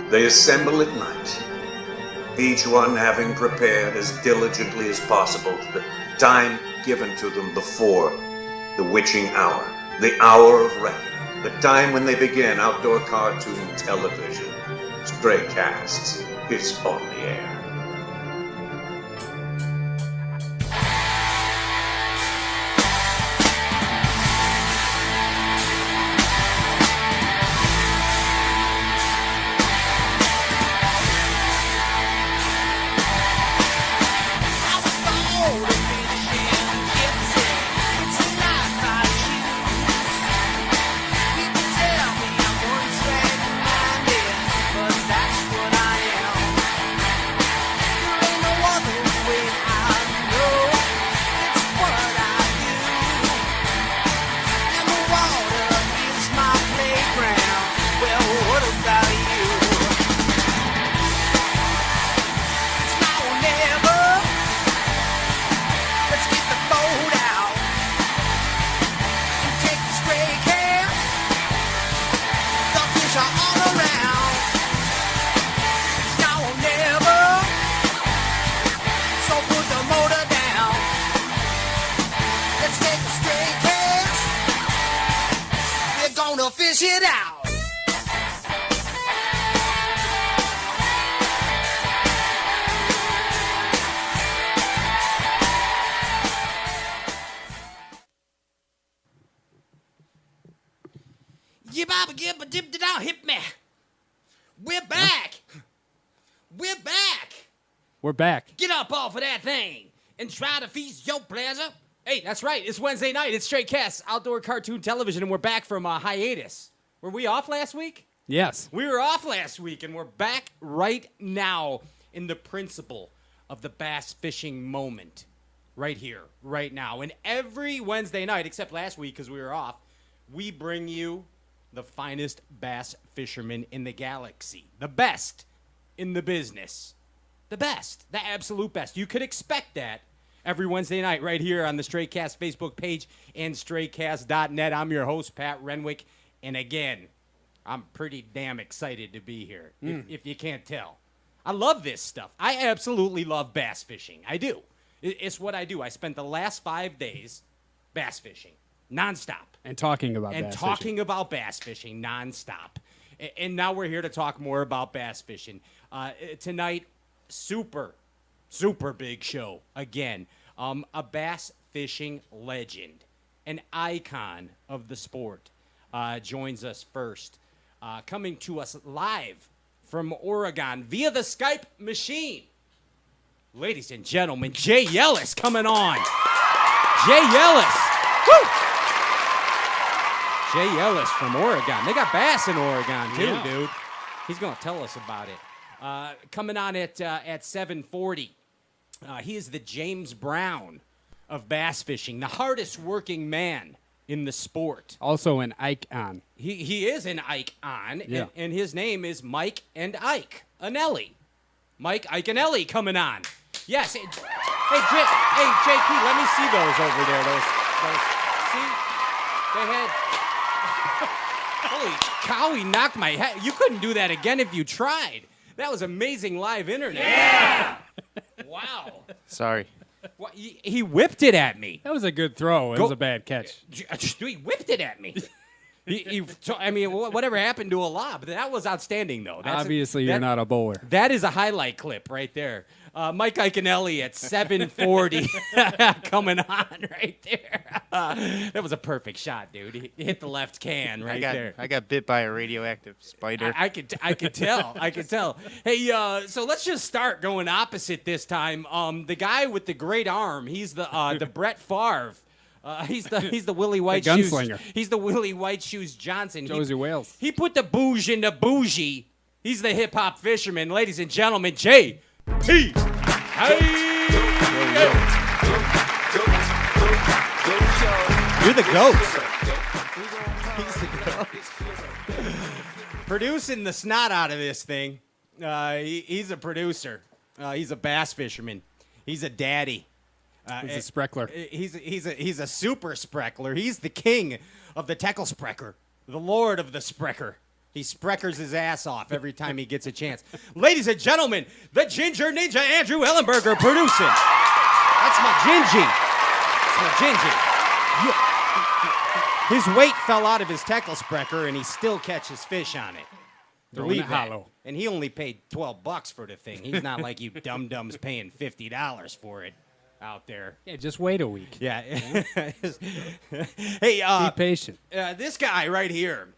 They assemble at night, each one having prepared as diligently as possible to the time given to them before the witching hour, the hour of reckoning, the time when they begin outdoor cartoon television. Stray Casts is on the air. Fish it out. Hit me. We're back. We're back. We're back. Get up off of that thing and try to feast your pleasure. Hey, that's right. It's Wednesday night. It's Stray Casts, outdoor cartoon television, and we're back from a hiatus. Were we off last week? Yes. We were off last week, and we're back right now in the principle of the bass fishing moment. Right here, right now. And every Wednesday night, except last week because we were off, we bring you the finest bass fishermen in the galaxy. The best in the business. The best. The absolute best. You could expect that every Wednesday night right here on the Straycast Facebook page and straycast.net. I'm your host, Pat Renwick. And again, I'm pretty damn excited to be here, if you can't tell. I love this stuff. I absolutely love bass fishing. I do. It's what I do. I spent the last 5 days bass fishing, nonstop. And talking about bass fishing nonstop. And now we're here to talk more about bass fishing. Tonight, super big show again. A bass fishing legend, an icon of the sport, joins us first. Coming to us live from Oregon via the Skype machine. Ladies and gentlemen, Jay Ellis coming on. Jay Ellis. Woo! Jay Ellis from Oregon. They got bass in Oregon, too, dude. He's going to tell us about it. Coming on at 7:40. He is the James Brown of bass fishing, the hardest working man in the sport. Also an icon. He is an icon, yeah. and his name is Mike and Ike Iaconelli. Mike Iaconelli coming on. Yes. Hey, JP, let me see those over there. Those see? They had... Holy cow, he knocked my head. You couldn't do that again if you tried. That was amazing live internet. Yeah! Wow. Sorry. What, he whipped it at me. That was a good throw. It was a bad catch. He whipped it at me. I mean, whatever happened to a lob? That was outstanding, though. Obviously, you're not a bowler. That is a highlight clip right there. Mike Iaconelli at 7:40 coming on right there. That was a perfect shot, dude. He hit the left can there. I got bit by a radioactive spider. I could tell. I could tell. Hey, so let's just start going opposite this time. The guy with the great arm, he's the Brett Favre. He's the Willie White Shoes. Gunslinger. He's the Willie White Shoes Johnson. Josie Wales. He put the bouge in the bougie. He's the hip hop fisherman, ladies and gentlemen. Jay T. You're the goat. He's the goat. Producing the snot out of this thing. He's a producer. He's a bass fisherman. He's a daddy. He's a spreckler. He's a super spreckler. He's the king of the tackle sprecker, the lord of the sprecker. He spreckers his ass off every time he gets a chance. Ladies and gentlemen, the Ginger Ninja Andrew Ellenberger producing. That's my Gingy. That's my Gingy. His weight fell out of his tackle sprecker, and he still catches fish on it. Believe that. Hollow. And he only paid $12 for the thing. He's not like you dum-dums paying $50 for it out there. Yeah, just wait a week. Yeah. Hey, Be patient. this guy right here,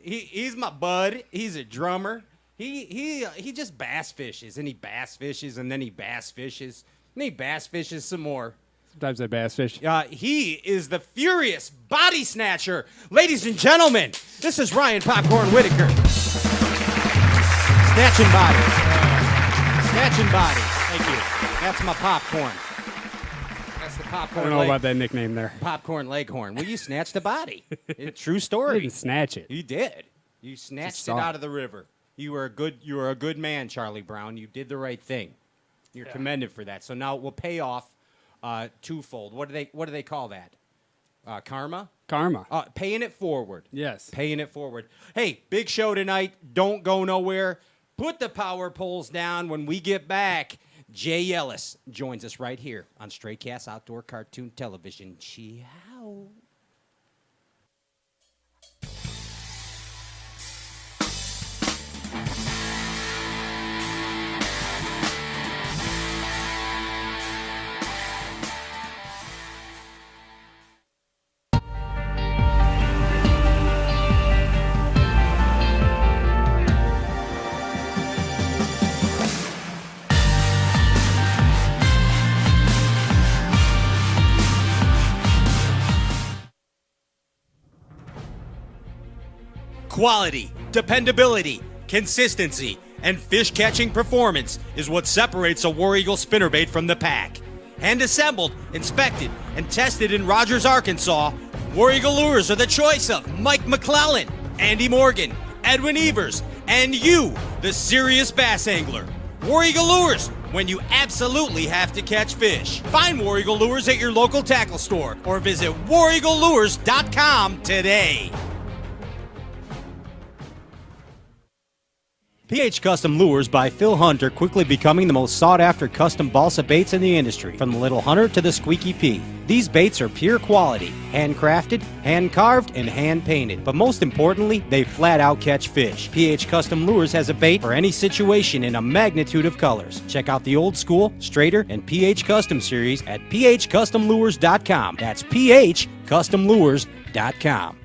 he's my bud. He's a drummer. He just bass fishes, and he bass fishes, and then he bass fishes, and he bass fishes some more. Sometimes I bass fish. He is the furious body snatcher. Ladies and gentlemen, this is Ryan Popcorn Whitaker. Snatching bodies. Snatching bodies. Thank you. That's my popcorn. That's the I popcorn. don't know about that nickname there. Popcorn leghorn. Well, you snatched a body. True I story. didn't snatch it. You did. You snatched it saw out it. of the river. You were a good man, Charlie Brown. You did the right thing. You're commended for that. So now it will pay off twofold. What do they call that? Karma? Karma. Paying it forward. Yes. Paying it forward. Hey, big show tonight. Don't go nowhere. Put the power poles down. When we get back, Jay Ellis joins us right here on Stray Cast Outdoor Cartoon Television. Ciao. Quality, dependability, consistency, and fish-catching performance is what separates a War Eagle spinnerbait from the pack. Hand-assembled, inspected, and tested in Rogers, Arkansas, War Eagle lures are the choice of Mike McClellan, Andy Morgan, Edwin Evers, and you, the serious bass angler. War Eagle lures, when you absolutely have to catch fish. Find War Eagle lures at your local tackle store or visit wareaglelures.com today. PH Custom Lures by Phil Hunt are quickly becoming the most sought-after custom balsa baits in the industry, from the Little Hunter to the Squeaky P. These baits are pure quality, handcrafted, hand-carved, and hand-painted. But most importantly, they flat-out catch fish. PH Custom Lures has a bait for any situation in a magnitude of colors. Check out the Old School, Straighter, and PH Custom series at phcustomlures.com. That's phcustomlures.com.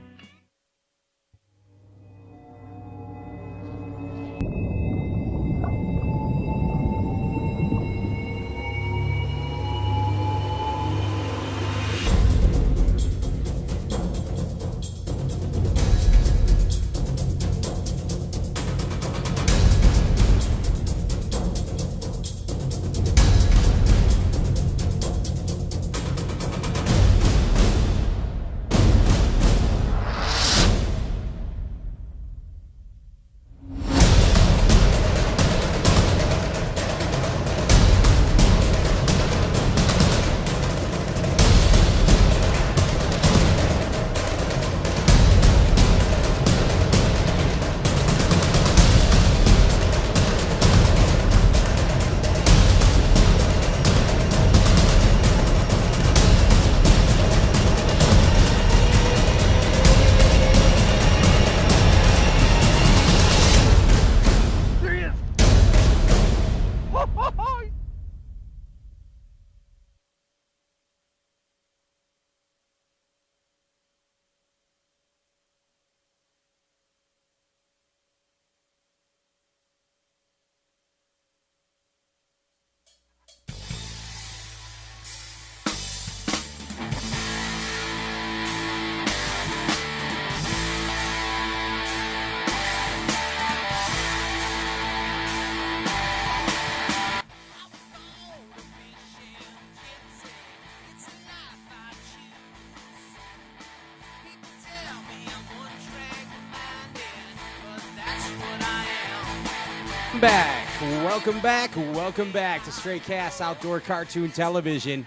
Welcome back to Stray Cast Outdoor Cartoon Television.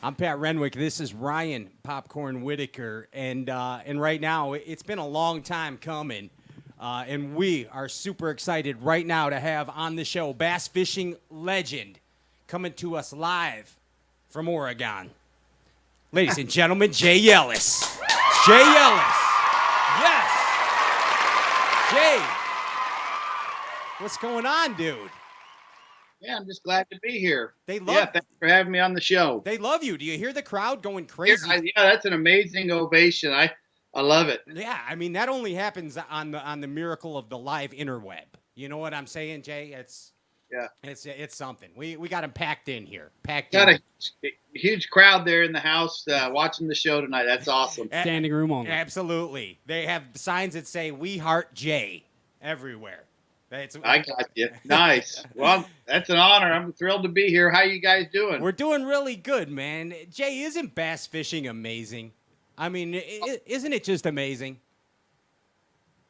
I'm Pat Renwick. This is Ryan Popcorn Whitaker, and right now it's been a long time coming. And we are super excited right now to have on the show bass fishing legend coming to us live from Oregon. Ladies and gentlemen, Jay Ellis. Jay Ellis. Yes. Jay. What's going on, dude? Yeah, I'm just glad to be here. Thanks for having me on the show. They love you. Do you hear the crowd going crazy? Yeah, that's an amazing ovation. I love it. Yeah, I mean that only happens on the miracle of the live interweb. You know what I'm saying, Jay? It's something. We got them packed in here. Got a huge crowd there in the house watching the show tonight. That's awesome. Standing room only. Absolutely. They have signs that say "We Heart Jay" everywhere. I got you. Nice. Well, that's an honor. I'm thrilled to be here. How you guys doing? We're doing really good, man. Jay, isn't bass fishing amazing? I mean, isn't it just amazing?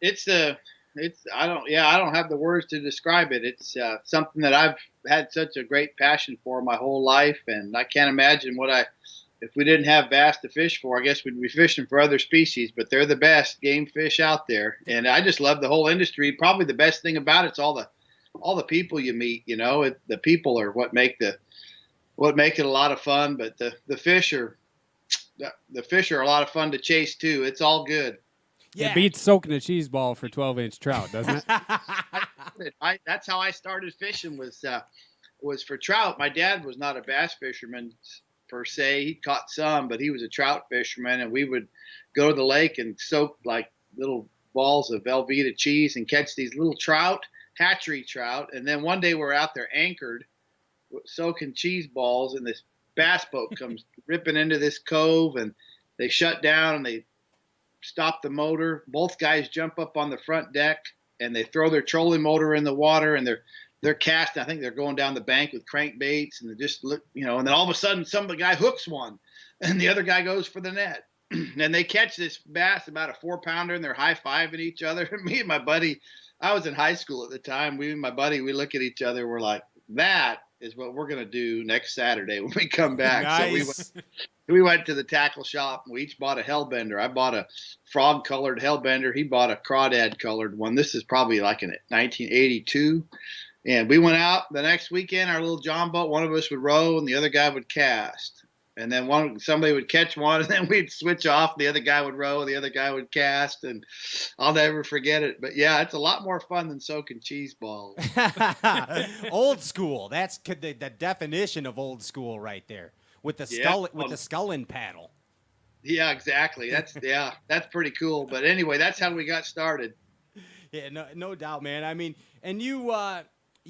I don't have the words to describe it. It's something that I've had such a great passion for my whole life, and I can't imagine if we didn't have bass to fish for. I guess we'd be fishing for other species, but they're the best game fish out there, and I just love the whole industry. Probably the best thing about it's all the people you meet. You know, the people are what make it a lot of fun. But the fish are a lot of fun to chase too. It's all good. Yeah. It beats soaking a cheese ball for 12-inch trout, doesn't it? That's how I started fishing was for trout. My dad was not a bass fisherman per se. He caught some, but he was a trout fisherman, and we would go to the lake and soak like little balls of Velveeta cheese and catch these little trout, hatchery trout. And then one day we're out there anchored, soaking cheese balls, and this bass boat comes ripping into this cove, and they shut down and they stop the motor. Both guys jump up on the front deck and they throw their trolling motor in the water, and they're casting. I think they're going down the bank with crankbaits, and they just look, and then all of a sudden some guy hooks one and the other guy goes for the net. And they catch this bass, about a 4-pounder, and they're high-fiving each other. Me and my buddy, I was in high school at the time. We look at each other. We're like, that is what we're going to do next Saturday when we come back. Nice. So we went to the tackle shop, and we each bought a hellbender. I bought a frog-colored hellbender. He bought a crawdad-colored one. This is probably like in 1982. And we went out the next weekend, our little John boat. One of us would row, and the other guy would cast. And then somebody would catch one, and then we'd switch off. The other guy would row, the other guy would cast, and I'll never forget it. But yeah, it's a lot more fun than soaking cheese balls. Old school. That's the definition of old school right there. With the skull and paddle. Yeah, exactly. That's pretty cool. But anyway, that's how we got started. Yeah, no doubt, man. I mean, and you've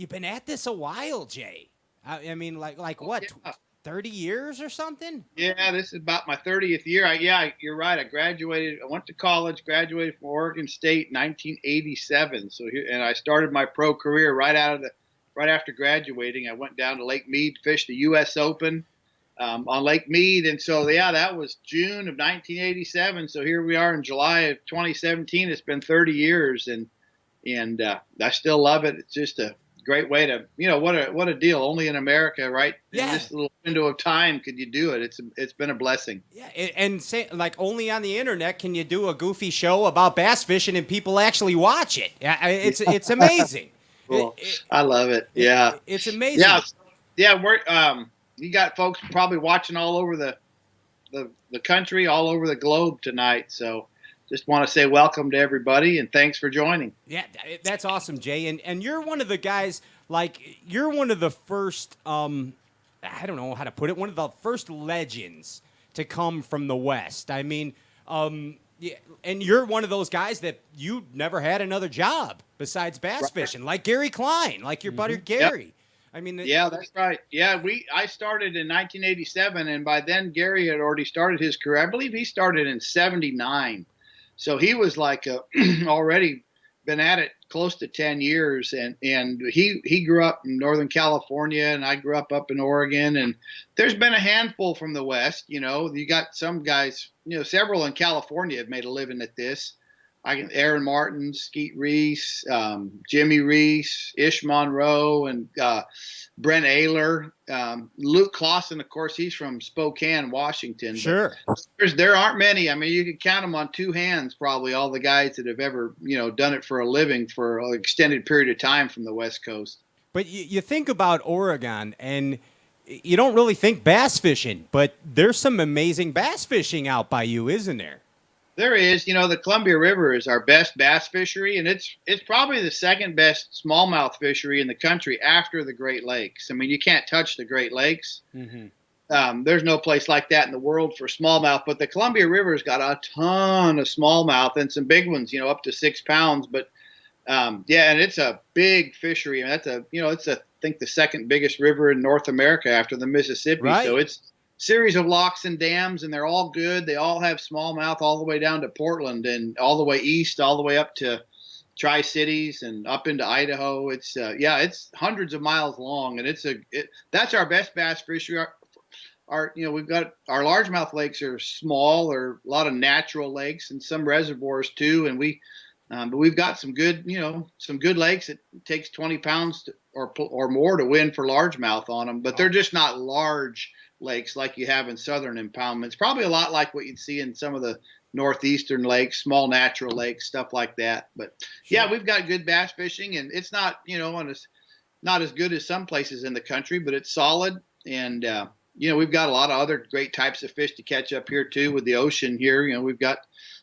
been at this a while, Jay. I mean, like what? Yeah. 30 years or something? Yeah, this is about my 30th year. You're right. I went to college, graduated from Oregon State in 1987. And I started my pro career right after graduating. I went down to Lake Mead, fished the U.S. Open on Lake Mead. And so, that was June of 1987. So here we are in July of 2017. It's been 30 years, and I still love it. It's just a great way to, what a deal. Only in America, right? Yeah. In this little window of time could you do it. It's been a blessing. Yeah, and say, like, only on the internet can you do a goofy show about bass fishing and people actually watch it. It's amazing. Cool. I love it. Yeah. It's amazing. Yeah. We're you got folks probably watching all over the country, all over the globe tonight. So just want to say welcome to everybody, and thanks for joining. Yeah, that's awesome, Jay. And you're one of the guys, you're one of the first, I don't know how to put it, one of the first legends to come from the West. I mean, yeah, and you're one of those guys that you never had another job besides bass fishing, like Gary Klein, like your buddy Gary. Yep. I mean, yeah, that's right. Yeah, I started in 1987, and by then Gary had already started his career. I believe he started in 79. So he was like already been at it close to 10 years, and he grew up in Northern California, and I grew up in Oregon, and there's been a handful from the West. You got some guys, several in California have made a living at this, Aaron Martin, Skeet Reese, Jimmy Reese, Ish Monroe, and Brent Ayler. Luke Clausen, of course, he's from Spokane, Washington. Sure. There aren't many. I mean, you can count them on two hands, probably, all the guys that have ever, done it for a living for an extended period of time from the West Coast. But you think about Oregon, and you don't really think bass fishing, but there's some amazing bass fishing out by you, isn't there? There is. The Columbia River is our best bass fishery, and it's probably the second best smallmouth fishery in the country after the Great Lakes. I mean, you can't touch the Great Lakes. Mm-hmm. There's no place like that in the world for smallmouth, but the Columbia River's got a ton of smallmouth and some big ones, up to 6 pounds. But and it's a big fishery. I mean, it's I think the second biggest river in North America after the Mississippi. Right. So it's series of locks and dams, and they're all good. They all have smallmouth all the way down to Portland and all the way east, all the way up to Tri-Cities and up into Idaho. It's it's hundreds of miles long, and that's our best bass fishery. We've got our largemouth lakes are small, or a lot of natural lakes and some reservoirs too, and but we've got some good lakes. It takes 20 pounds or more to win for largemouth on them, but they're just not large lakes like you have in southern impoundments. Probably a lot like what you'd see in some of the northeastern lakes, small natural lakes, stuff like that. But yeah, we've got good bass fishing, and it's not, not as good as some places in the country, but it's solid. And, we've got a lot of other great types of fish to catch up here too with the ocean here. We've got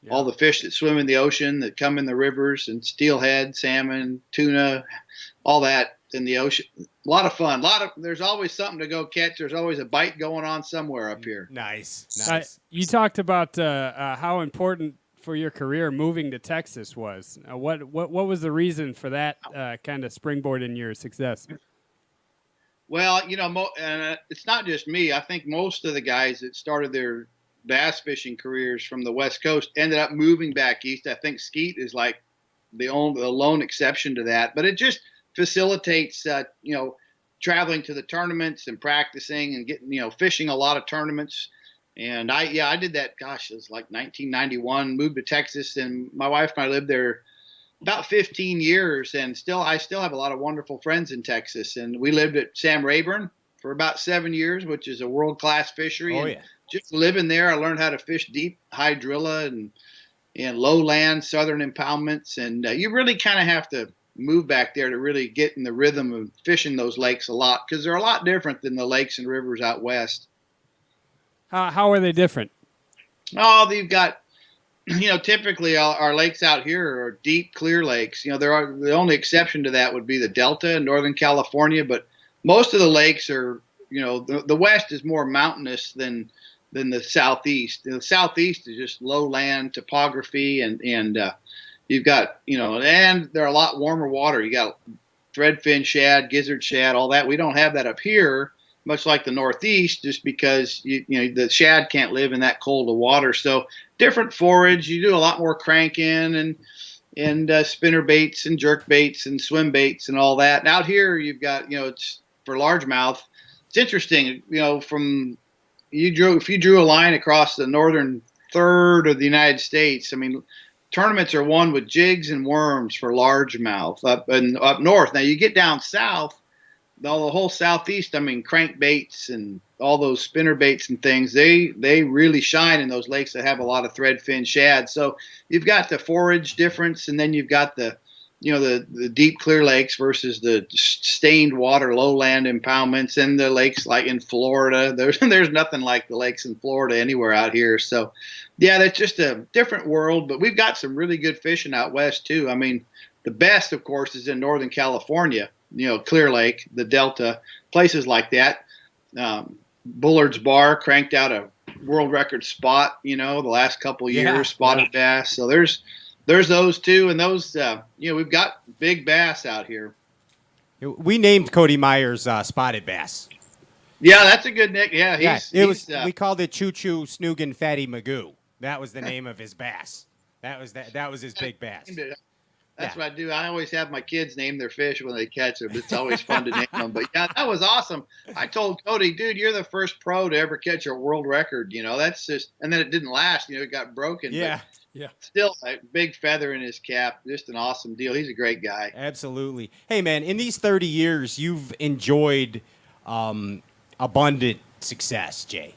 all the fish that swim in the ocean that come in the rivers, and steelhead, salmon, tuna, all that in the ocean. A lot of fun. There's always something to go catch. There's always a bite going on somewhere up here. Nice. You talked about how important for your career moving to Texas was. What was the reason for that kind of springboard in your success? Well, it's not just me. I think most of the guys that started their bass fishing careers from the West Coast ended up moving back east. I think Skeet is like the lone exception to that, but it just facilitates, traveling to the tournaments and practicing and getting, fishing a lot of tournaments. And I did that. Gosh, it was like 1991. Moved to Texas, and my wife and I lived there about 15 years, and I still have a lot of wonderful friends in Texas. And we lived at Sam Rayburn for about 7 years, which is a world-class fishery. Oh, and yeah. Just living there, I learned how to fish deep hydrilla and lowland southern impoundments. And you really kind of have to move back there to really get in the rhythm of fishing those lakes a lot, because they're a lot different than the lakes and rivers out west. How are they different? Oh, you've got, typically our lakes out here are deep, clear lakes. The only exception to that would be the Delta in Northern California, but most of the lakes are, the West is more mountainous than the Southeast. The Southeast is just lowland topography, and you've got, and they're a lot warmer water. You got threadfin shad, gizzard shad, all that. We don't have that up here, much like the Northeast, just because the shad can't live in that cold of water. So different forage. You do a lot more cranking and spinner baits and jerk baits and swim baits and all that. And out here you've got, it's for largemouth. It's interesting, if you drew a line across the northern third of the United States, I mean, tournaments are won with jigs and worms for largemouth up north. Now you get down south, the whole southeast, I mean, crankbaits and all those spinner baits and things, they really shine in those lakes that have a lot of threadfin shad. So you've got the forage difference, and then you've got the deep clear lakes versus the stained water lowland impoundments, and the lakes like in Florida. There's nothing like the lakes in Florida anywhere out here. So yeah, that's just a different world, but we've got some really good fishing out west too. I mean, the best, of course, is in Northern California, Clear Lake, the Delta, places like that. Bullard's Bar cranked out a world record spot, the last couple of years, spotted bass. So there's those two, and those, we've got big bass out here. We named Cody Myers Spotted Bass. Yeah, that's a good nick. Yeah, we called it Choo Choo Snoogin' Fatty Magoo. That was the name of his bass. That was his big bass. That's what I do. I always have my kids name their fish when they catch them. It's always fun to name them. But yeah, that was awesome. I told Cody, dude, you're the first pro to ever catch a world record. That's just, and then it didn't last. It got broken. Yeah. But still a big feather in his cap. Just an awesome deal. He's a great guy. Absolutely. Hey, man, in these 30 years, you've enjoyed abundant success, Jay.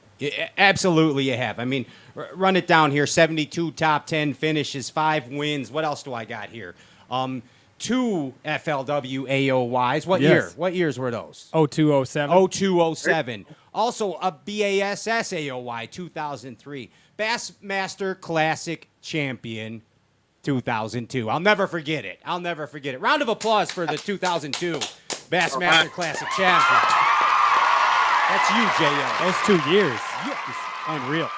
Absolutely you have. I mean, run it down here. 72 top 10 finishes, 5 wins. What else do I got here? 2 FLW AOYs. What year? What years were those? 0207. 0207. Also a BASS AOY 2003. Bassmaster Classic Champion 2002. I'll never forget it. Round of applause for the 2002 Bassmaster Classic Champion. That's you, Jay Ellis. Those 2 years. Unreal.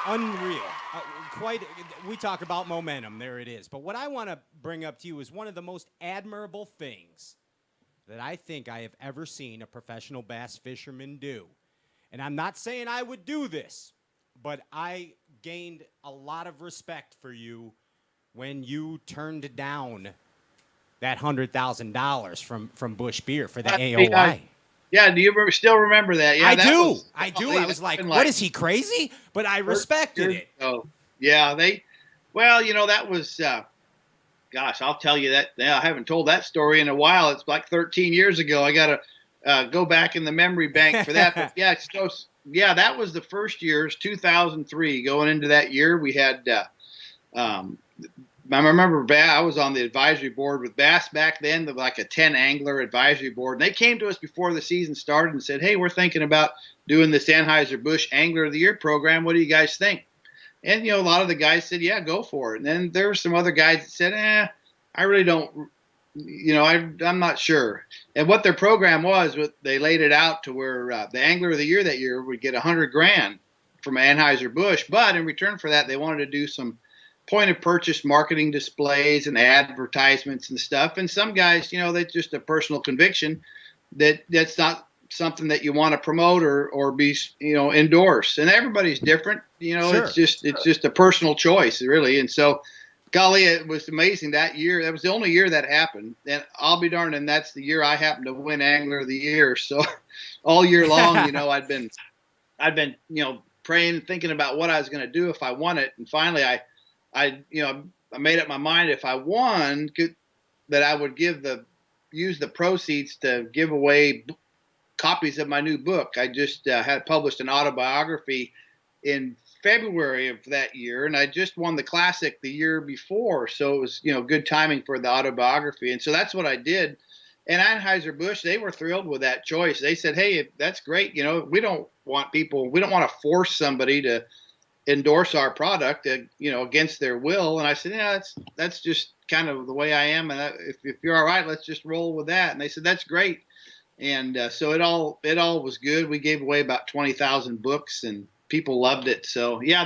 We talk about momentum. There it is. But what I want to bring up to you is one of the most admirable things that I think I have ever seen a professional bass fisherman do. And I'm not saying I would do this, but I gained a lot of respect for you when you turned down that $100,000 from Bush Beer for the AOY. Yeah, do you still remember that? Yeah, I do. I was like, what is he, crazy? But I respected it. Oh, yeah. That was, gosh, I'll tell you that. I haven't told that story in a while. It's like 13 years ago. I got to go back in the memory bank for that. But that was the first year. It was 2003. Going into that year, we had, I remember I was on the advisory board with Bass back then, like a 10 angler advisory board. And they came to us before the season started and said, hey, we're thinking about doing this Anheuser-Busch Angler of the Year program. What do you guys think? And, a lot of the guys said, yeah, go for it. And then there were some other guys that said, I really don't, I'm not sure. And what their program was, they laid it out to where the Angler of the Year that year would get $100,000 from Anheuser-Busch. But in return for that, they wanted to do some point of purchase marketing displays and advertisements and stuff. And some guys, that's just a personal conviction that's not something that you want to promote or be, endorse. And everybody's different, Sure. It's just a personal choice really. And so, golly, it was amazing that year. That was the only year that happened. And I'll be darned, and that's the year I happened to win Angler of the Year. So all year long, I'd been, praying, thinking about what I was going to do if I won it. And finally I made up my mind if I won that I would use the proceeds to give away copies of my new book. I just had published an autobiography in February of that year, and I just won the Classic the year before. So it was, good timing for the autobiography. And so that's what I did. And Anheuser-Busch, they were thrilled with that choice. They said, hey, that's great. We don't want to force somebody to endorse our product, against their will. And I said, yeah, that's just kind of the way I am. And if you're all right, let's just roll with that. And they said, that's great. And so it all was good. We gave away about 20,000 books and people loved it. So yeah,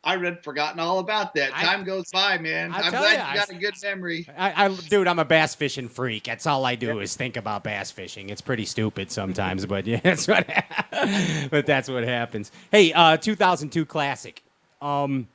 I'd forgotten all about that. Time goes by, man. I'm glad you got a good memory. Dude, I'm a bass fishing freak. That's all I do is think about bass fishing. It's pretty stupid sometimes, but yeah, that's what happens. Hey, 2002 Classic. You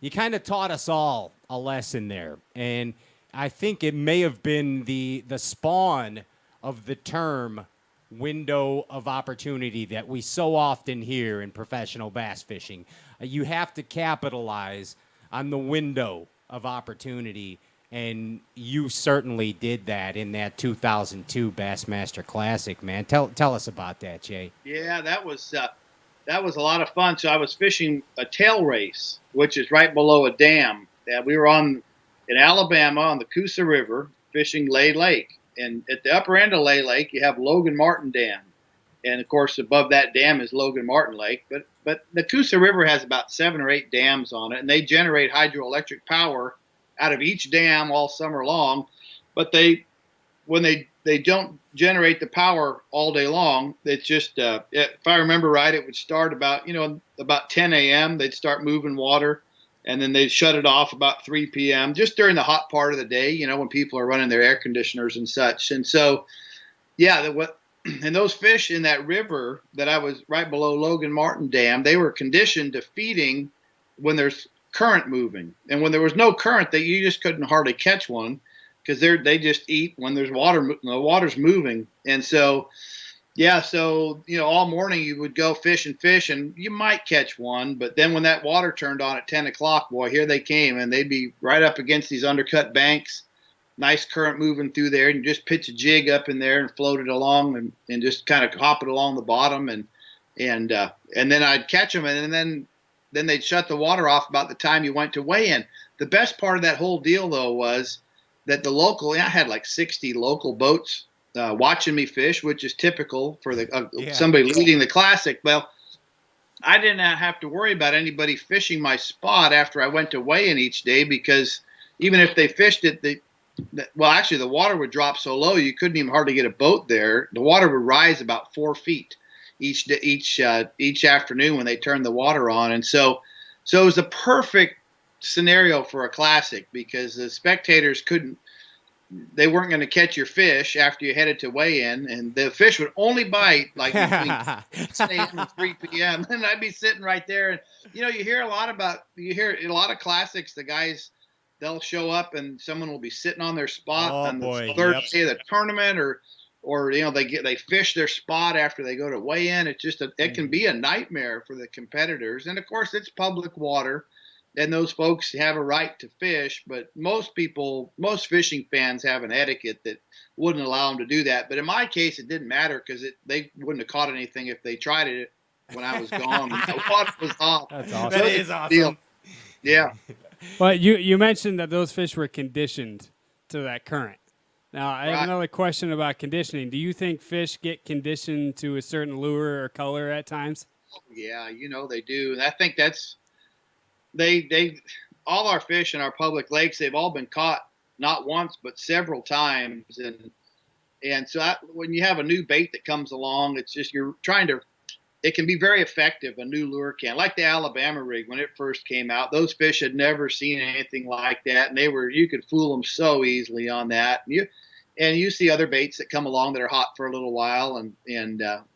kind of taught us all a lesson there, and I think it may have been the spawn of the term window of opportunity that we so often hear in professional bass fishing. You have to capitalize on the window of opportunity, and you certainly did that in that 2002 Bassmaster Classic, man. Tell us about that, Jay. Yeah, that was a lot of fun. So I was fishing a tail race, which is right below a dam. We were in Alabama on the Coosa River fishing Lay Lake. And at the upper end of Lay Lake, you have Logan Martin Dam. And, of course, above that dam is Logan Martin Lake. But the Coosa River has about 7 or 8 dams on it, and they generate hydroelectric power out of each dam all summer long. But when they don't generate the power all day long, it's just, if I remember right, it would start about 10 a.m. They'd start moving water, and then they'd shut it off about 3 p.m., just during the hot part of the day, when people are running their air conditioners and such. And so, yeah, and those fish in that river that I was right below Logan Martin Dam, they were conditioned to feeding when there's current moving. And when there was no current, you just couldn't hardly catch one. because they just eat when there's water, the water's moving. And so, yeah, so, all morning you would go fish, and you might catch one. But then when that water turned on at 10 o'clock, boy, here they came, and they'd be right up against these undercut banks, nice current moving through there, and you just pitch a jig up in there and float it along and just kind of hop it along the bottom. And then I'd catch them, and then they'd shut the water off about the time you went to weigh in. The best part of that whole deal, though, was that I had like 60 local boats watching me fish, which is typical for somebody leading the classic. Well, I didn't have to worry about anybody fishing my spot after I went to weigh in each day, because even if they fished it, actually the water would drop so low you couldn't even hardly get a boat there. The water would rise about 4 feet each afternoon when they turned the water on, and so it was a perfect scenario for a classic, because the spectators they weren't going to catch your fish after you headed to weigh in, and the fish would only bite like between 6 a.m. and 3 p.m. And I'd be sitting right there, and you hear a lot of classics. The guys, they'll show up and someone will be sitting on their spot on the third day of the tournament, or they fish their spot after they go to weigh in. It's just it can be a nightmare for the competitors, and of course it's public water. And those folks have a right to fish, but most fishing fans have an etiquette that wouldn't allow them to do that. But in my case, it didn't matter, because they wouldn't have caught anything if they tried it when I was gone. The water was off. That's awesome. That is awesome. Deal. Yeah. But you mentioned that those fish were conditioned to that current. Now, I have another question about conditioning. Do you think fish get conditioned to a certain lure or color at times? Yeah, they do. And I think that's they all our fish in our public lakes, they've all been caught not once but several times, and so when you have a new bait that comes along, it's just it can be very effective. A new lure can, like the Alabama rig when it first came out, those fish had never seen anything like that, and you could fool them so easily on that. And you see other baits that come along that are hot for a little while, and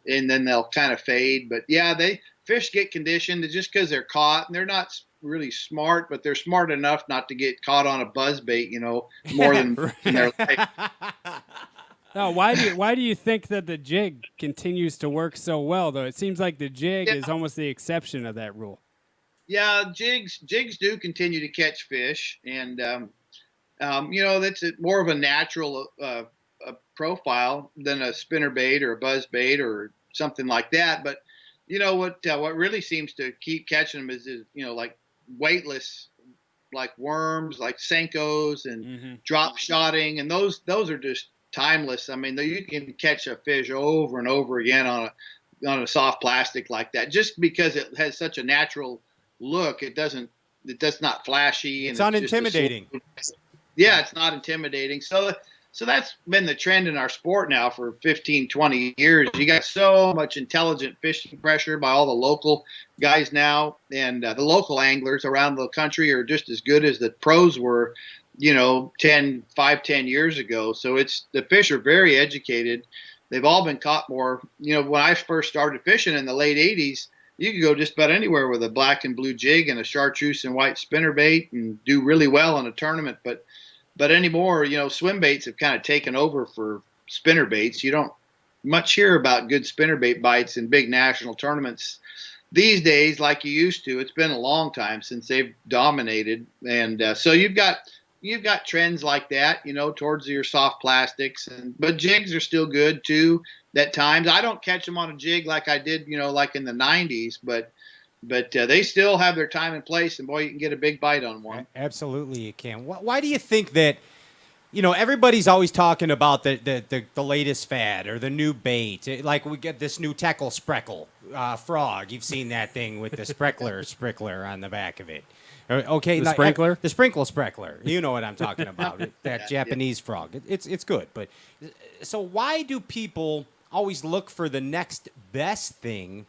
then they'll kind of fade. But yeah, fish get conditioned just because they're caught, and they're not really smart, but they're smart enough not to get caught on a buzz bait, more than in their life. Now, why do you think that the jig continues to work so well, though? It seems like the jig is almost the exception of that rule. Yeah, jigs do continue to catch fish, and that's more of a natural profile than a spinner bait or a buzz bait or something like that. But what really seems to keep catching them is like weightless, like worms, like Senkos and drop shotting, and those are just timeless. I mean, you can catch a fish over and over again on a soft plastic like that, just because it has such a natural look. It's not flashy, and it's unintimidating. It's not intimidating. So that's been the trend in our sport now for 15, 20 years. You got so much intelligent fishing pressure by all the local guys now, and the local anglers around the country are just as good as the pros were, 10 years ago. So the fish are very educated. They've all been caught more. When I first started fishing in the late 80s, you could go just about anywhere with a black and blue jig and a chartreuse and white spinnerbait and do really well in a tournament. But anymore, swim baits have kind of taken over for spinner baits. You don't much hear about good spinnerbait bites in big national tournaments these days like you used to. It's been a long time since they've dominated, and so you've got trends like that, towards your soft plastics, but jigs are still good too. At times, I don't catch them on a jig like I did, like in the 90s, but they still have their time and place, and boy, you can get a big bite on one. Absolutely, you can. Why do you think that? Everybody's always talking about the latest fad or the new bait. Like we get this new tackle spreckle frog. You've seen that thing with the sprinkler on the back of it. Okay, the sprinkler, the sprinkler. You know what I'm talking about? That Japanese frog. It's good, but so why do people always look for the next best thing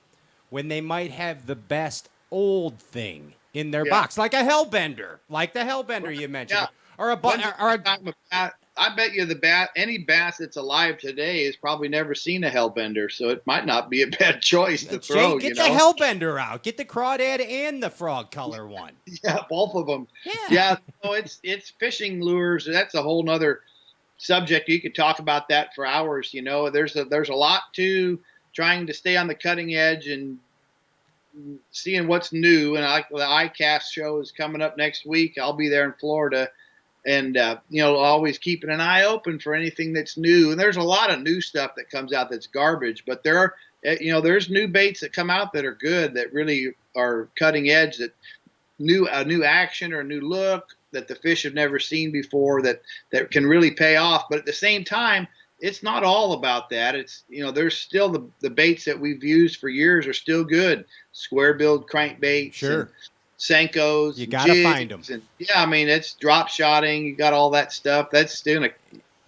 when they might have the best old thing in their box, like a hellbender, like the hellbender you mentioned, or I bet you any bass that's alive today has probably never seen a hellbender, so it might not be a bad choice to throw. Get the hellbender out. Get the crawdad and the frog color one. Yeah, both of them. Yeah. No, it's fishing lures. That's a whole nother subject. You could talk about that for hours. You know, there's a lot to trying to stay on the cutting edge and seeing what's new. And the ICAST show is coming up next week. I'll be there in Florida, and you know, always keeping an eye open for anything that's new. And there's a lot of new stuff that comes out that's garbage, but there's new baits that come out that are good, that really are cutting edge, that a new action or a new look that the fish have never seen before, that can really pay off. But at the same time, it's not all about that. It's, you know, there's still the baits that we've used for years are still good. Square billed crankbaits, sure, and Senkos, you gotta jigs, find them. and yeah, I mean, it's drop shotting. You got all that stuff. That's still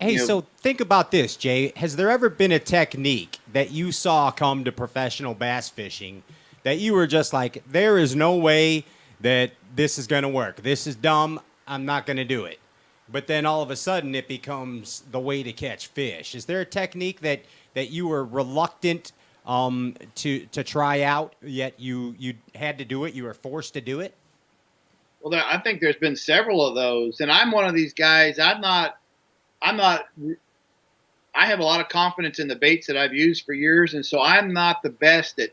Hey, so think about this, Jay. Has there ever been a technique that you saw come to professional bass fishing that you were just like, there is no way that this is going to work. This is dumb. I'm not going to do it. But then all of a sudden it becomes the way to catch fish. Is there a technique that you were reluctant to try out, yet you had to do it? You were forced to do it? Well, I think there's been several of those. And I'm one of these guys. I have a lot of confidence in the baits that I've used for years. And so I'm not the best at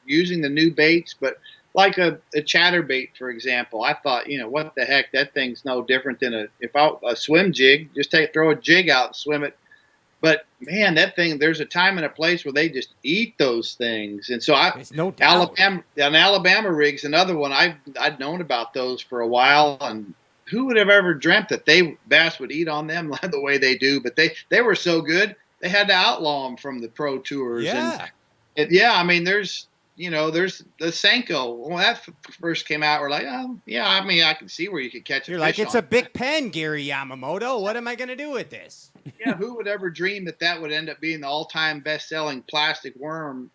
using the new baits, but like a chatterbait, for example, I thought, you know, what the heck, that thing's no different than a swim jig. Just throw a jig out and swim it. But man, that thing, there's a time and a place where they just eat those things. And so Alabama rig's another one. I'd known about those for a while, and who would have ever dreamt that bass would eat on them the way they do? But they were so good, they had to outlaw them from the pro tours. Yeah. I mean, there's the Senko. When that first came out, we're like, oh, yeah, I mean, I can see where you could catch a You're fish like, it's on a big pen, Gary Yamamoto. What am I going to do with this? Yeah, who would ever dream that would end up being the all-time best-selling plastic worm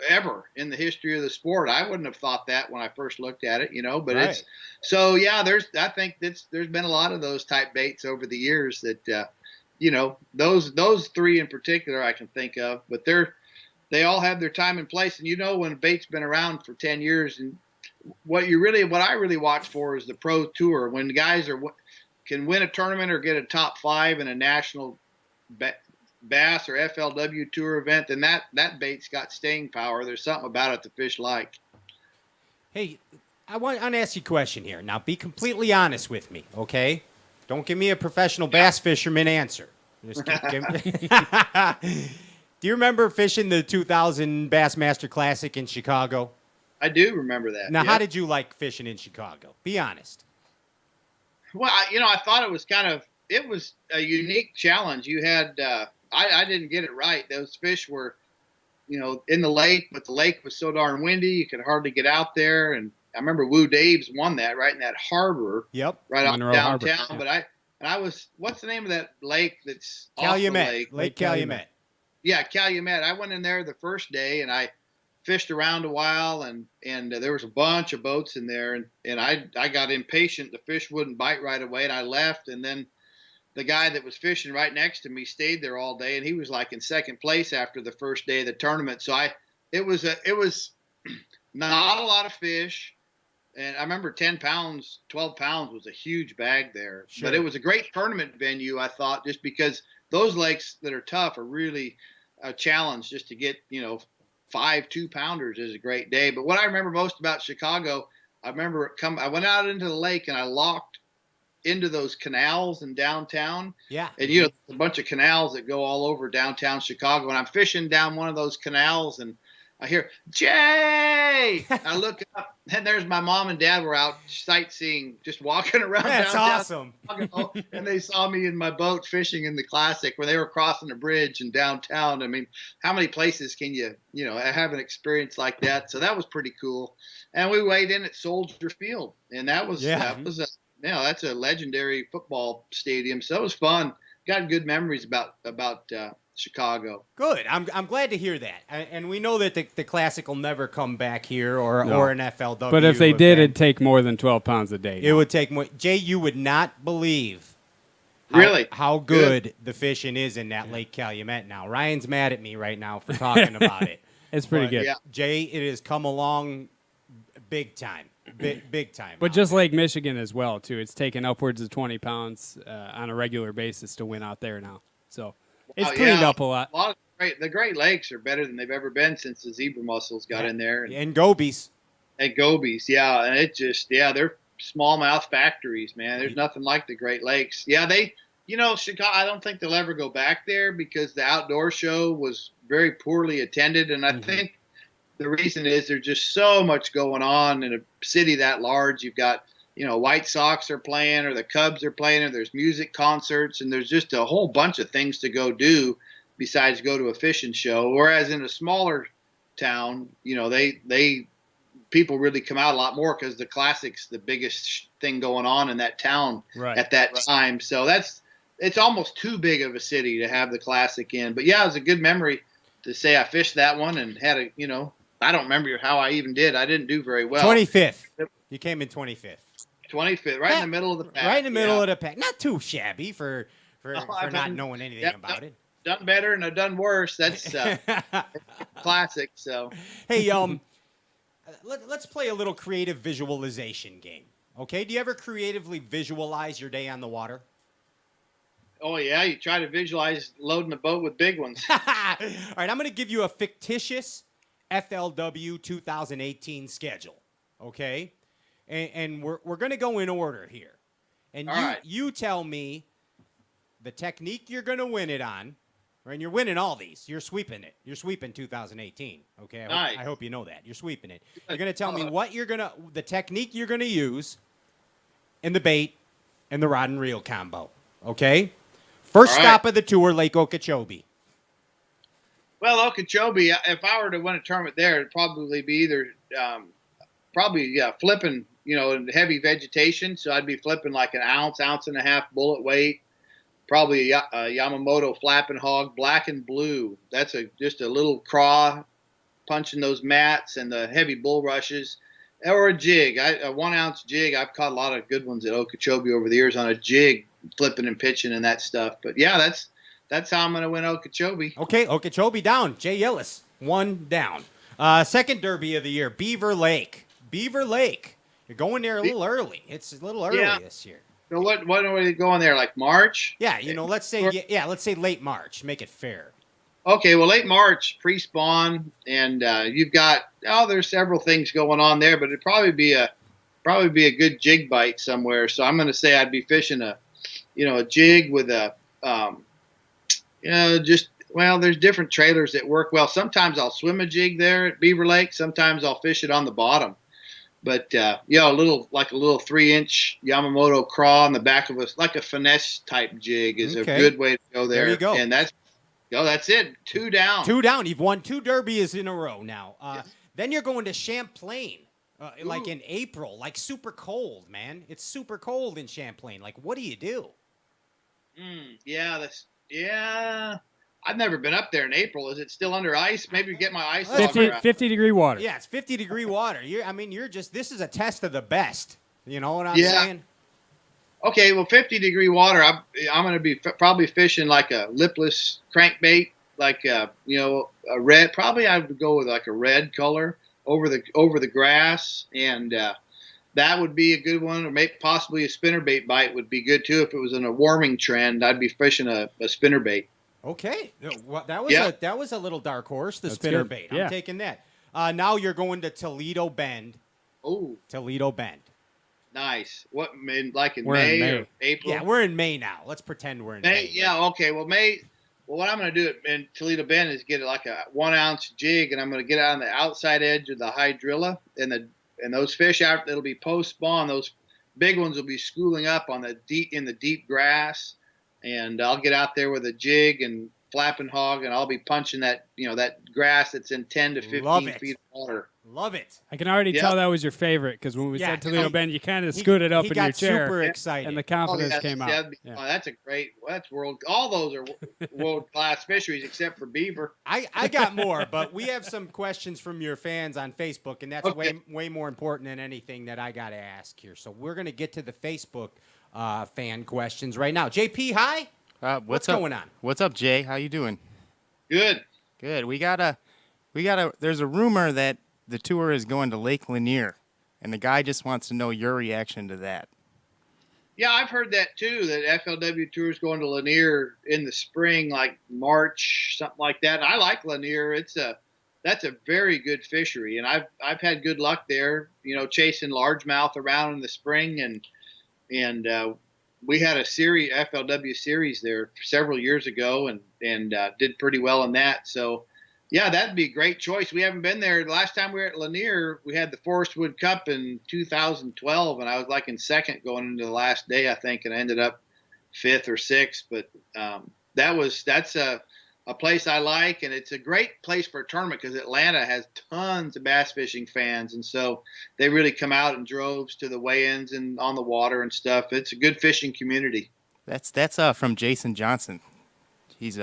ever in the history of the sport? I wouldn't have thought that when I first looked at it, you know. But right. I think there's been a lot of those type baits over the years that, you know, those three in particular I can think of, but they all have their time and place. And you know, when a bait's been around for 10 years, and what I really watch for is the pro tour, when guys can win a tournament or get a top 5 in a national bass or FLW tour event, then that bait's got staying power. There's something about it the fish like. Hey, I want to ask you a question here. Now, be completely honest with me, okay? Don't give me a professional bass fisherman answer. Just Do you remember fishing the 2000 Bassmaster Classic in Chicago? I do remember that. Now, how did you like fishing in Chicago? Be honest. Well, I thought it was a unique challenge. You had, I didn't get it right. Those fish were, you know, in the lake, but the lake was so darn windy, you could hardly get out there. And I remember Woo Daves won that right in that harbor. Yep. Right off Monroe downtown. Harbor. Yeah. But I was, what's the name of that lake that's Calumet. off the lake? Lake Calumet. Yeah, Calumet. I went in there the first day, and I fished around a while, and there was a bunch of boats in there, and I got impatient. The fish wouldn't bite right away, and I left. And then the guy that was fishing right next to me stayed there all day, and he was like in second place after the first day of the tournament. So it was not a lot of fish, and I remember 10 pounds, 12 pounds was a huge bag there. Sure. But it was a great tournament venue, I thought, just because those lakes that are tough are really a challenge. Just to get, you know, 5 2-pounders is a great day. But what I remember most about Chicago, I went out into the lake and I locked into those canals in downtown. Yeah. And, you know, a bunch of canals that go all over downtown Chicago. And I'm fishing down one of those canals, and I hear, Jay! I look up, and there's my mom and dad were out sightseeing, just walking around downtown. That's awesome. And they saw me in my boat fishing in the Classic when they were crossing the bridge in downtown. I mean, how many places can you have an experience like that? So that was pretty cool. And we weighed in at Soldier Field, and that's a legendary football stadium. So it was fun. Got good memories about Chicago. Good. I'm glad to hear that. And we know that the Classic will never come back here or an FLW. But if they did, it'd take more than 12 pounds a day. It would take more. Jay, you would not believe how good the fishing is in that Lake Calumet now. Ryan's mad at me right now for talking about it. It's pretty good. Yeah. Jay, it has come along big time. big time. But just Lake Michigan as well, too. It's taken upwards of 20 pounds on a regular basis to win out there now. So it's cleaned up a lot. The Great Lakes are better than they've ever been since the zebra mussels got in there. And gobies. And gobies, yeah. And it just, they're smallmouth factories, man. There's nothing like the Great Lakes. Yeah, Chicago, I don't think they'll ever go back there because the outdoor show was very poorly attended. And I think the reason is there's just so much going on in a city that large. You've got, White Sox are playing or the Cubs are playing or there's music concerts and there's just a whole bunch of things to go do besides go to a fishing show. Whereas in a smaller town, people really come out a lot more because the Classic's the biggest thing going on in that town at that time. So it's almost too big of a city to have the Classic in. But yeah, it was a good memory to say I fished that one and had I don't remember how I even did. I didn't do very well. 25th. You came in 25th. 25th, right in the middle of the pack. Right in the middle of the pack. Not too shabby for not knowing anything about it. Done better and I've done worse. That's Classic. So hey, let's play a little creative visualization game. Okay? Do you ever creatively visualize your day on the water? Oh yeah, you try to visualize loading a boat with big ones. All right, I'm going to give you a fictitious FLW 2018 schedule. Okay? And we're going to go in order here. And you tell me the technique you're going to win it on. Right, and you're winning all these. You're sweeping it. You're sweeping 2018. Okay, I hope you know that. You're sweeping it. You're going to tell me the technique you're going to use in the bait and the rod and reel combo. Okay? First stop of the tour, Lake Okeechobee. Well, Okeechobee, if I were to win a tournament there, it'd probably be either flipping, in heavy vegetation. So I'd be flipping like an ounce and a half bullet weight. Probably a Yamamoto flapping hog, black and blue. That's just a little craw punching those mats and the heavy bulrushes. Or a jig, a 1 ounce jig. I've caught a lot of good ones at Okeechobee over the years on a jig, flipping and pitching and that stuff. But yeah, that's how I'm going to win Okeechobee. Okay, Okeechobee down. Jay Ellis, 1 down. Second derby of the year, Beaver Lake. Beaver Lake. You're going there a little early. It's a little early this year. So what are we going there, like March? Yeah, let's say let's say late March. Make it fair. Okay, well, late March, pre-spawn, and you've got there's several things going on there, but it'd probably be a good jig bite somewhere. So I'm going to say I'd be fishing a jig with a there's different trailers that work well. Sometimes I'll swim a jig there at Beaver Lake. Sometimes I'll fish it on the bottom. But a little 3-inch Yamamoto craw on the back of like a finesse type jig is a good way to go there. There you go. And that's it. 2 down. 2 down. You've won 2 derbies in a row now. Then you're going to Champlain, like in April, like super cold, man. It's super cold in Champlain. Like, what do you do? I've never been up there in April. Is it still under ice? Maybe get my ice. 50-degree water. Yeah, it's 50-degree water. This is a test of the best. You know what I'm saying? Okay, well, 50-degree water, I'm going to be probably fishing like a lipless crankbait, like a red. Probably I would go with like a red color over the grass, and that would be a good one. Or maybe possibly a spinnerbait bite would be good too. If it was in a warming trend, I'd be fishing a spinnerbait. Okay, that was a little dark horse, the spinnerbait. I'm taking that. Now you're going to Toledo Bend. Oh, Toledo Bend. Nice. What, like in May or April? Yeah, we're in May now. Let's pretend we're in May. Yeah, okay. Well, May. Well, what I'm going to do in Toledo Bend is get like a 1 ounce jig, and I'm going to get on the outside edge of the hydrilla, and those fish out. It'll be post spawn. Those big ones will be schooling up in the deep grass. And I'll get out there with a jig and flapping hog, and I'll be punching that grass that's in 10 to 15 feet of water. Love it. I can already tell that was your favorite because when we said Toledo Bend, you kind of scooted up in your chair. Super excited, and the confidence came out. That's a great. That's world. All those are world class fisheries except for beaver. I got more, but we have some questions from your fans on Facebook, and that's way more important than anything that I got to ask here. So we're gonna get to the Facebook fan questions right now. JP, hi. What's going on? What's up, Jay? How you doing? Good. We got a. There's a rumor that the tour is going to Lake Lanier, And the guy just wants to know your reaction to that. Yeah, I've heard that too, that FLW Tour is going to Lanier in the spring, like March, something like that. I like Lanier. That's a very good fishery, and I've had good luck there, chasing largemouth around in the spring, and we had a FLW series there several years ago, and did pretty well in that. So, yeah, that'd be a great choice. We haven't been there. The last time we were at Lanier, we had the Forest Wood Cup in 2012, and I was like in second going into the last day, I think, and I ended up fifth or sixth. But that's a place I like, and it's a great place for a tournament because Atlanta has tons of bass fishing fans, and so they really come out in droves to the weigh-ins and on the water and stuff. It's a good fishing community. That's from Jason Johnson. He's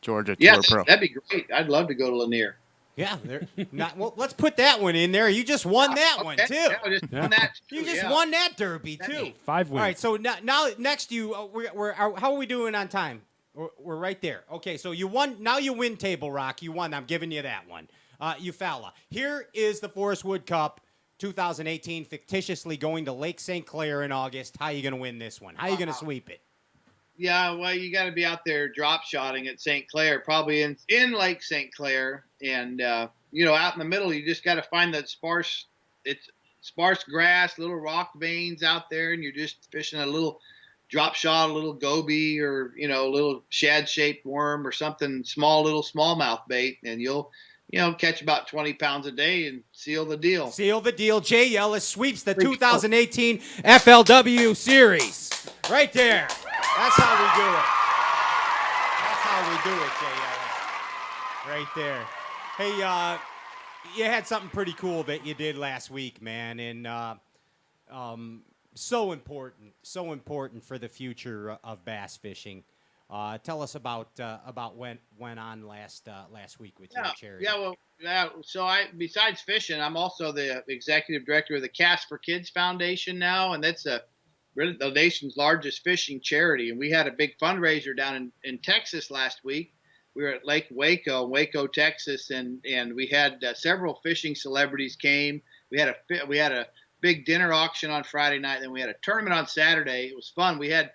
Georgia Tour Pro. That'd be great. I'd love to go to Lanier. Yeah, well, let's put that one in there. You just won that one too. Yeah, won that too. You just won that derby too. 5 wins. All right, so now next how are we doing on time? We're right there. Okay, so you won. Now you win Table Rock. You won. I'm giving you that one. Eufaula. Here is the Forest Wood Cup 2018, fictitiously going to Lake St. Clair in August. How are you going to win this one? How are you going to sweep it? Yeah, well, you got to be out there drop shotting at St. Clair, probably in Lake St. Clair, and out in the middle, you just got to find that sparse grass, little rock veins out there, and you're just fishing a little drop shot, a little goby, or a little shad-shaped worm or something small, little smallmouth bait, and you'll catch about 20 pounds a day and seal the deal. Seal the deal. Jay Ellis sweeps the 2018 FLW Series. Right there. That's how we do it. That's how we do it, Jay Ellis. Right there. Hey, you had something pretty cool that you did last week, man, and so important for the future of bass fishing. Tell us about what went on last week with your charity. So besides fishing, I'm also the executive director of the Cast for Kids Foundation now, and that's really the nation's largest fishing charity. And we had a big fundraiser down in Texas last week. We were at Lake Waco, Texas, and we had several fishing celebrities came. We had a big dinner auction on Friday night. Then we had a tournament on Saturday. It was fun. We had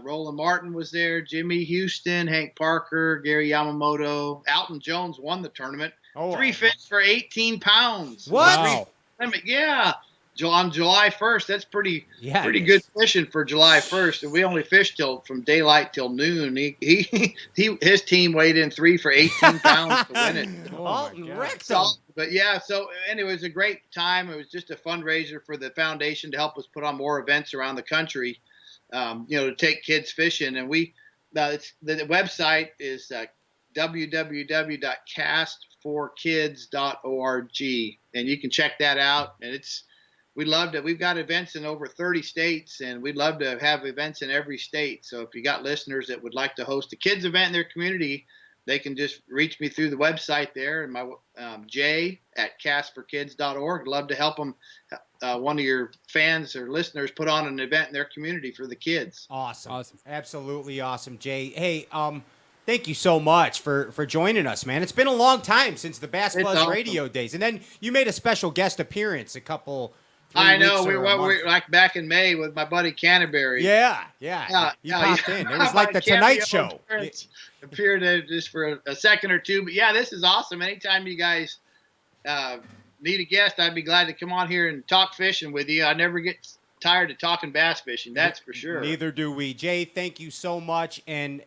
Roland Martin was there, Jimmy Houston, Hank Parker, Gary Yamamoto. Alton Jones won the tournament. 3 fish for 18 pounds. What? Wow. Yeah. On July 1st, that's pretty good fishing for July 1st. And we only fished from daylight till noon. His team weighed in 3 for 18 pounds to win it. Alton wrecked him. But yeah, so anyway, it was a great time. It was just a fundraiser for the foundation to help us put on more events around the country, to take kids fishing. And the website is www.castforkids.org, and you can check that out. And we'd love to. We've got events in over 30 states, and we'd love to have events in every state. So if you got listeners that would like to host a kids event in their community, they can just reach me through the website there, and my Jay@castforkids.org. I'd love to help them. One of your fans or listeners put on an event in their community for the kids. Awesome. Absolutely awesome, Jay. Hey, thank you so much for joining us, man. It's been a long time since the Bass Buzz radio days, and then you made a special guest appearance a couple. I know. We were like back in May with my buddy Canterbury. Yeah. You popped in. It was like the Tonight Show. Appeared just for a second or two. But yeah, this is awesome. Anytime you guys need a guest, I'd be glad to come on here and talk fishing with you. I never get tired of talking bass fishing. That's for sure. Neither do we. Jay, thank you so much, and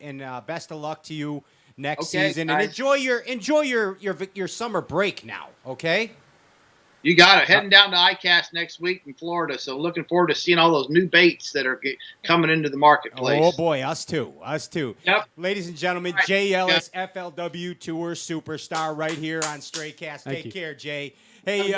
best of luck to you next season. And enjoy your summer break now. Okay. You got it. Heading down to ICAST next week in Florida, so looking forward to seeing all those new baits that are coming into the marketplace. Oh, boy, us too. Yep. Ladies and gentlemen, right. Jay Ellis, FLW Tour Superstar right here on Straycast. Take care, Jay. Hey,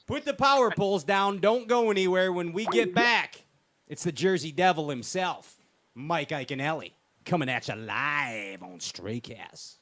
put the power poles down. Don't go anywhere. When we get back, it's the Jersey Devil himself, Mike Iaconelli, coming at you live on Straycast.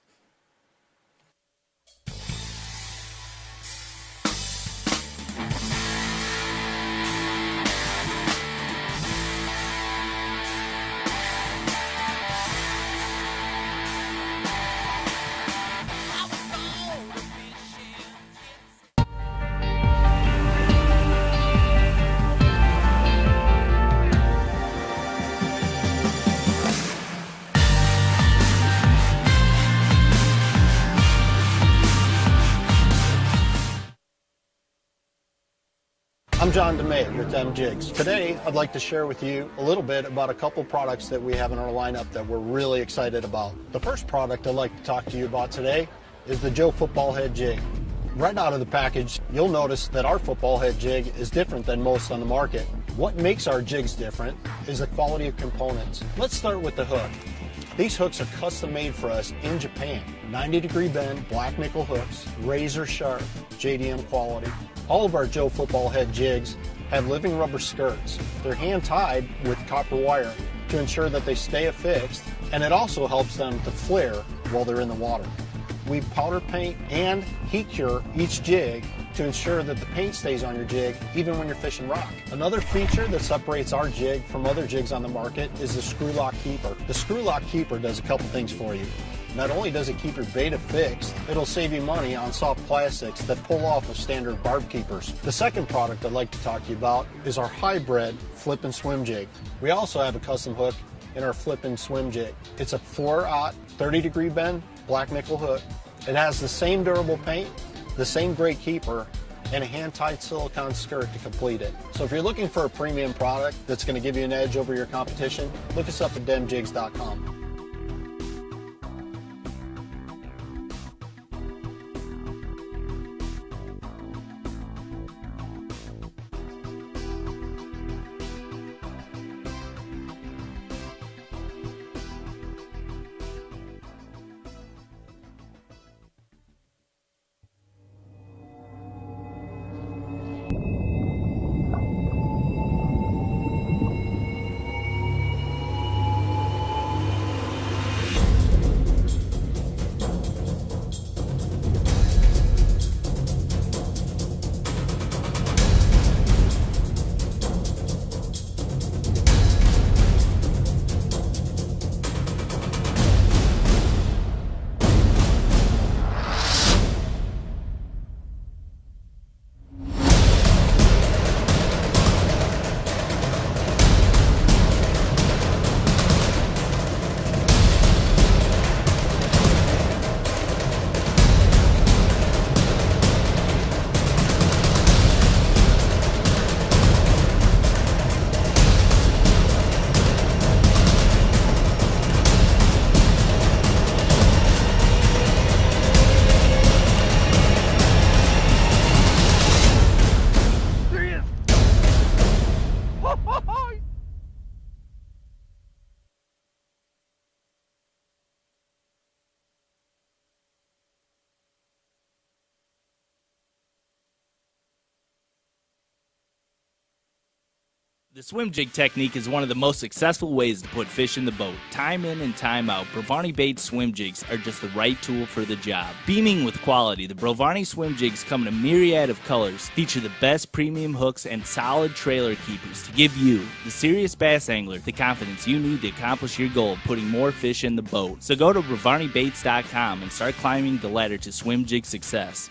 John DeMay with M Jigs. Today, I'd like to share with you a little bit about a couple products that we have in our lineup that we're really excited about. The first product I'd like to talk to you about today is the Joe Football Head Jig. Right out of the package, you'll notice that our football head jig is different than most on the market. What makes our jigs different is the quality of components. Let's start with the hook. These hooks are custom made for us in Japan. 90-degree bend, black nickel hooks, razor sharp, JDM quality. All of our Joe Football Head jigs have living rubber skirts. They're hand tied with copper wire to ensure that they stay affixed, and it also helps them to flare while they're in the water. We powder paint and heat cure each jig to ensure that the paint stays on your jig even when you're fishing rock. Another feature that separates our jig from other jigs on the market is the screw lock keeper. The screw lock keeper does a couple things for you. Not only does it keep your bait fixed, it'll save you money on soft plastics that pull off of standard barb keepers. The second product I'd like to talk to you about is our hybrid flip and swim jig. We also have a custom hook in our flip and swim jig. It's a 4/0 30-degree bend black nickel hook. It has the same durable paint, the same great keeper, and a hand-tied silicone skirt to complete it. So if you're looking for a premium product that's going to give you an edge over your competition, look us up at demjigs.com. The swim jig technique is one of the most successful ways to put fish in the boat. Time in and time out, Brovani Bait swim jigs are just the right tool for the job. Beaming with quality, the Brovani swim jigs come in a myriad of colors, feature the best premium hooks and solid trailer keepers to give you, the serious bass angler, the confidence you need to accomplish your goal of putting more fish in the boat. So go to BrovaniBaits.com and start climbing the ladder to swim jig success.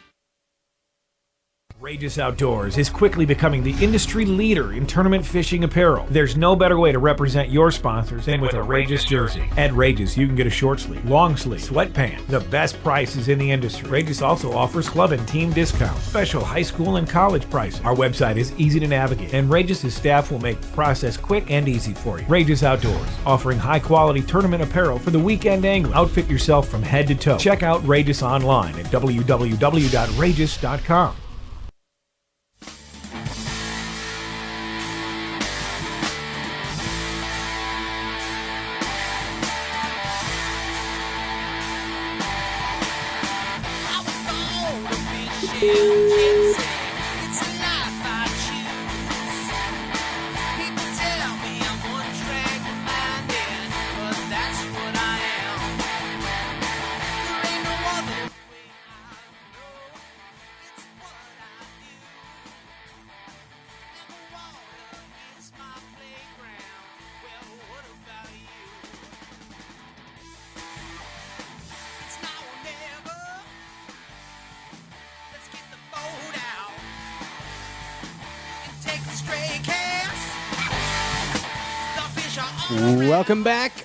Outrageous Outdoors is quickly becoming the industry leader in tournament fishing apparel. There's no better way to represent your sponsors than with a Outrageous jersey. At Outrageous, you can get a short sleeve, long sleeve, sweatpant, the best prices in the industry. Outrageous also offers club and team discounts, special high school and college pricing. Our website is easy to navigate, and Outrageous' staff will make the process quick and easy for you. Outrageous Outdoors, offering high-quality tournament apparel for the weekend angler. Outfit yourself from head to toe. Check out Outrageous online at www.outrageous.com.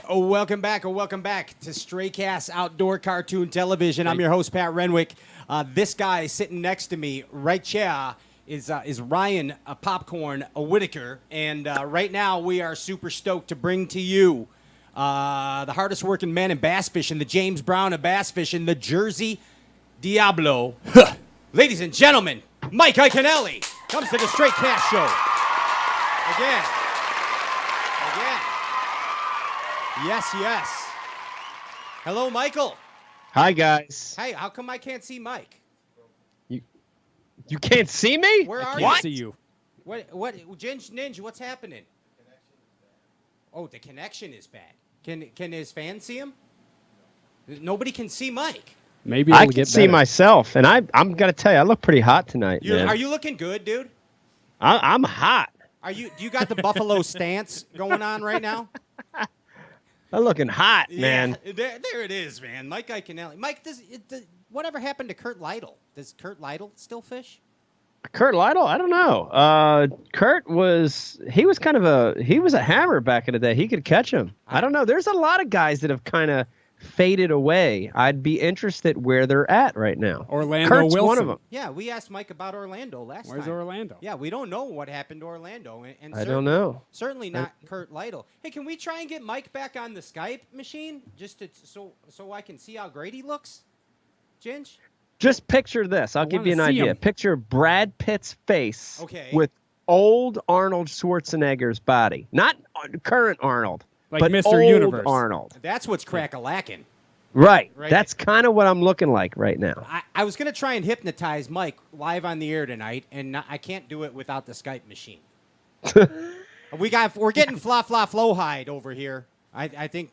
Welcome back to Stray Cast Outdoor Cartoon Television. I'm your host, Pat Renwick. This guy sitting next to me right here is Ryan Popcorn Whitaker. And right now we are super stoked to bring to you the hardest working man in bass fishing, the James Brown of bass fishing, the Jersey Diablo. Ladies and gentlemen, Mike Iaconelli comes to the Straight Cash Show. Again. Yes. Hello, Michael. Hi, guys. Hey, how come I can't see Mike? You can't see me? Where are I you? can't see you. What, Ninja, what's happening? Oh, the connection is bad. Can his fans see him? Nobody can see Mike. Maybe I it'll can get see better. myself, and I'm gonna tell you, I look pretty hot tonight, man. Are you looking good, dude? I'm hot. Do you got the Buffalo stance going on right now? I'm looking hot, man. Yeah, there it is, man. Mike Iaconelli. Mike, whatever happened to Kurt Lytle? Does Kurt Lytle still fish? Kurt Lytle? I don't know. Kurt was a hammer back in the day. He could catch him. I don't know. There's a lot of guys that have kind of faded away. I'd be interested where they're at right now. Orlando Kurt's Wilson. one of them. Yeah, we asked Mike about Orlando last time. Where's Orlando? Yeah, we don't know what happened to Orlando. And I don't know. Certainly not Kurt Lytle. Hey, can we try and get Mike back on the Skype machine just so I can see how great he looks? Ginge? Just picture this. I'll give you an idea. Picture Brad Pitt's face with old Arnold Schwarzenegger's body. Not current Arnold, like but Mr. old Universe. Arnold. That's what's crack-a-lacking. Right. That's kind of what I'm looking like right now. I was going to try and hypnotize Mike live on the air tonight, and I can't do it without the Skype machine. We're getting flow-hide over here. I think.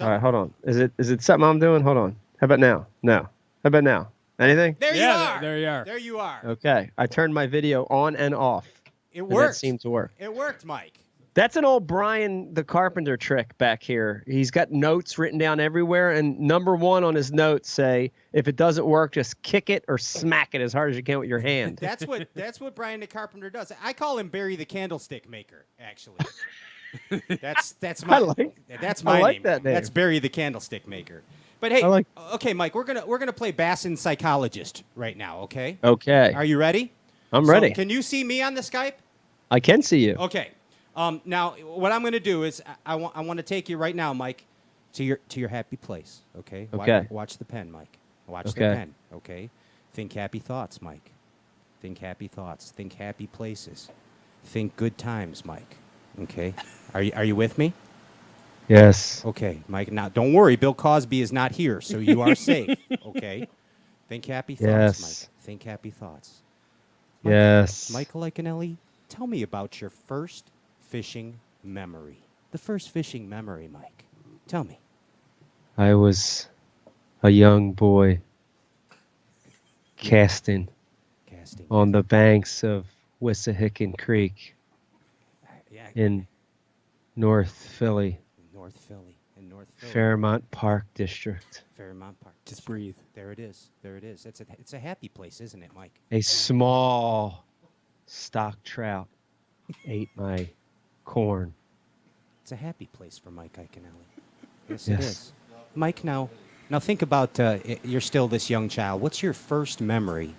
All right, hold on. Is it something I'm doing? Hold on. How about now? No. How about now? Anything? There you are. There you are. There you are. Okay. I turned my video on and off. It worked. That seemed to work. It worked, Mike. That's an old Brian the Carpenter trick back here. He's got notes written down everywhere, and number one on his notes say, if it doesn't work, just kick it or smack it as hard as you can with your hand. That's what Brian the Carpenter does. I call him Barry the Candlestick Maker, actually. that's my name. That name. That's Barry the Candlestick Maker. But hey, okay, Mike, we're gonna play Bass and Psychologist right now, okay? Okay. Are you ready? I'm ready. Can you see me on the Skype? I can see you. Okay. Now, what I'm going to do is I want to take you right now, Mike, to your happy place. Okay. Okay. Watch the pen, Mike. Watch the pen. Okay. Think happy thoughts, Mike. Think happy thoughts. Think happy places. Think good times, Mike. Okay. Are you with me? Yes. Okay, Mike. Now, don't worry. Bill Cosby is not here, so you are safe. Okay. Think happy thoughts, Yes. Mike. Think happy thoughts. Yes. Michael Iaconelli, tell me about your first fishing memory. The first fishing memory, Mike. Tell me. I was a young boy casting on the banks of Wissahickon Creek in North Philly. In North Philly. Fairmont Park District. Fairmont Park. Just breathe. There it is. It's a happy place, isn't it, Mike? A small stock trout ate my corn. It's a happy place for Mike Iaconelli. Yes, it is. Mike, now think about you're still this young child. What's your first memory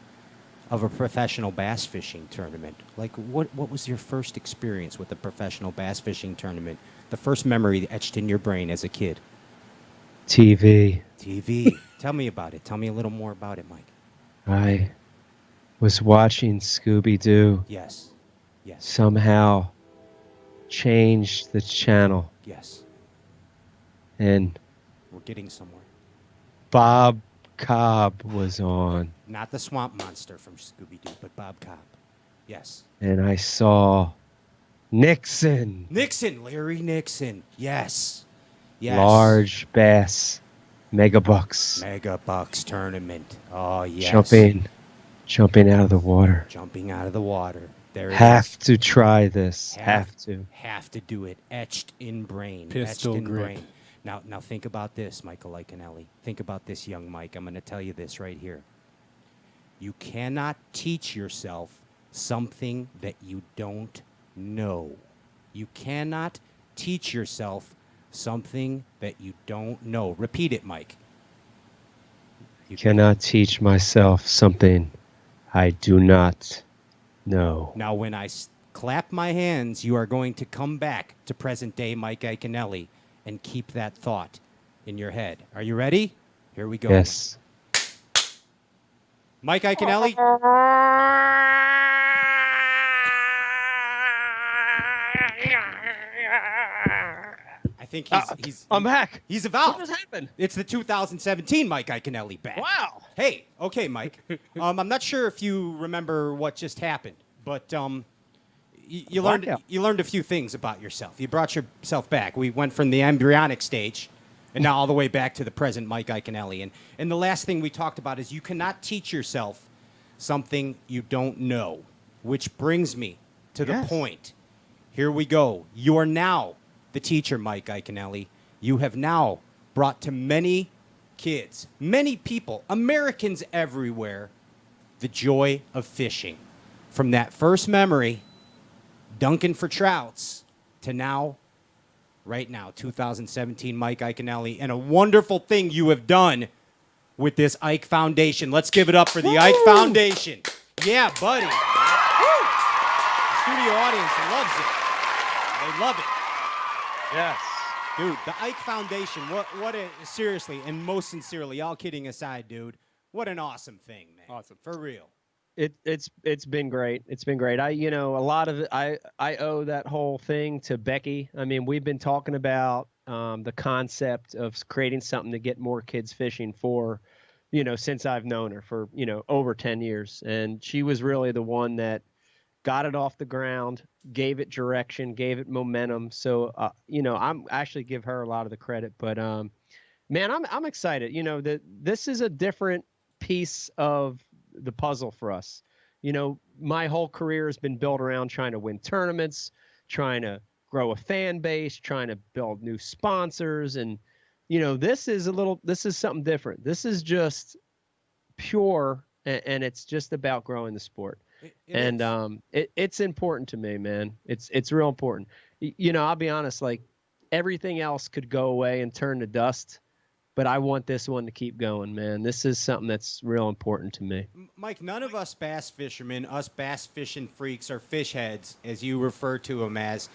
of a professional bass fishing tournament? Like, what was your first experience with a professional bass fishing tournament? The first memory etched in your brain as a kid? TV. Tell me about it. Tell me a little more about it, Mike. I was watching Scooby-Doo. Yes. Somehow changed the channel. Yes. And We're getting somewhere. Bob Cobb was on. Not the swamp monster from Scooby-Doo, but Bob Cobb. Yes. And I saw Nixon. Larry Nixon. Yes. Large bass, megabucks. Megabucks tournament. Oh, yes. Jumping out of the water. Jumping out of the water. There it Have is. to try this. Have to. Have to do it. Etched in brain. Pistol etched in grip. brain. Now think about this, Michael Iaconelli. Think about this, young Mike. I'm going to tell you this right here. You cannot teach yourself something that you don't know. You cannot teach yourself something that you don't know. Repeat it, Mike. You cannot teach myself something I do not No. Now, when I clap my hands, you are going to come back to present-day Mike Iaconelli and keep that thought in your head. Are you ready? Here we go. Yes. Mike Iaconelli. I think I'm back. He's evolved. What just happened? It's the 2017 Mike Iaconelli back. Wow. Hey, okay, Mike. I'm not sure if you remember what just happened, but you learned a few things about yourself. You brought yourself back. We went from the embryonic stage and now all the way back to the present Mike Iaconelli. And the last thing we talked about is you cannot teach yourself something you don't know, which brings me to the point. Here we go. You are now the teacher, Mike Iaconelli. You have now brought to many kids, many people, Americans everywhere, the joy of fishing. From that first memory, dunking for trouts, to now, right now, 2017 Mike Iaconelli, and a wonderful thing you have done with this Ike Foundation. Let's give it up for the Ike Foundation. Yeah, buddy. The studio audience loves it. They love it. Yes. Dude, the Ike Foundation, seriously, and most sincerely, all kidding aside, dude, what an awesome thing, man. Awesome. For real. It's been great. It's been great. A lot of it, I owe that whole thing to Becky. I mean, we've been talking about the concept of creating something to get more kids fishing for, since I've known her for, over 10 years. And she was really the one that got it off the ground, gave it direction, gave it momentum. So, I'm actually give her a lot of the credit, but, man, I'm excited. This is a different piece of the puzzle for us. My whole career has been built around trying to win tournaments, trying to grow a fan base, trying to build new sponsors. And, this is something different. This is just pure, and it's just about growing the sport. It's important to me, man. It's real important. I'll be honest, like everything else could go away and turn to dust, but I want this one to keep going, man. This is something that's real important to me. Mike, none of us bass fishermen, us bass fishing freaks or fish heads, as you refer to them as,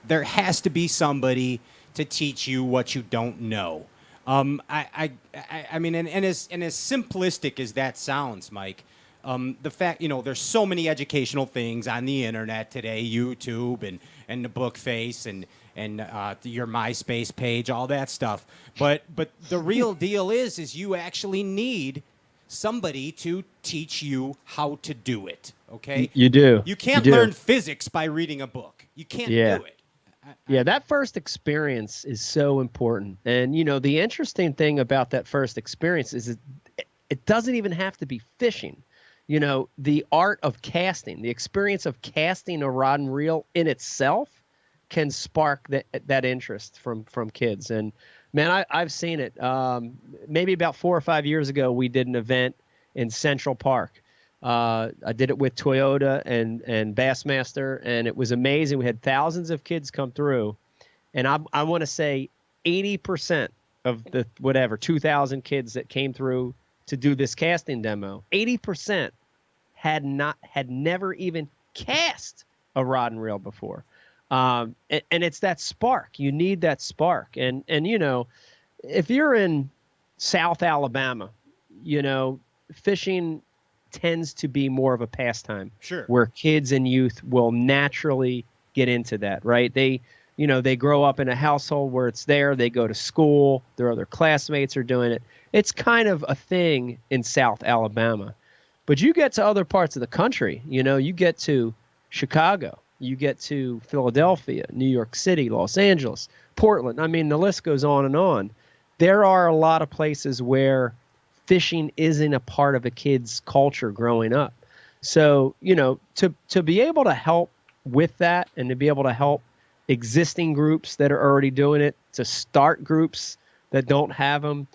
there has to be somebody to teach you what you don't know. I mean, and as simplistic as that sounds, Mike, the fact, there's so many educational things on the internet today, YouTube and the book face and your MySpace page, all that stuff. But the real deal is you actually need somebody to teach you how to do it. Okay? You do. You can't learn physics by reading a book. You can't do it. Yeah, that first experience is so important. And, the interesting thing about that first experience is it doesn't even have to be fishing. The art of casting, the experience of casting a rod and reel in itself can spark that interest from kids. And, man, I've seen it. Maybe about 4 or 5 years ago, we did an event in Central Park. I did it with Toyota and Bassmaster, and it was amazing. We had thousands of kids come through, and I want to say 80% of the 2,000 kids that came through to do this casting demo, 80% had never even cast a rod and reel before. And it's that spark. You need that spark. And if you're in South Alabama, fishing tends to be more of a pastime. Sure. Where kids and youth will naturally get into that, right? They grow up in a household where it's there. They go to school. Their other classmates are doing it. It's kind of a thing in South Alabama. But you get to other parts of the country, you get to Chicago, you get to Philadelphia, New York City, Los Angeles, Portland. I mean, the list goes on and on. There are a lot of places where fishing isn't a part of a kid's culture growing up. So, to be able to help with that and to be able to help existing groups that are already doing it, to start groups that don't have them.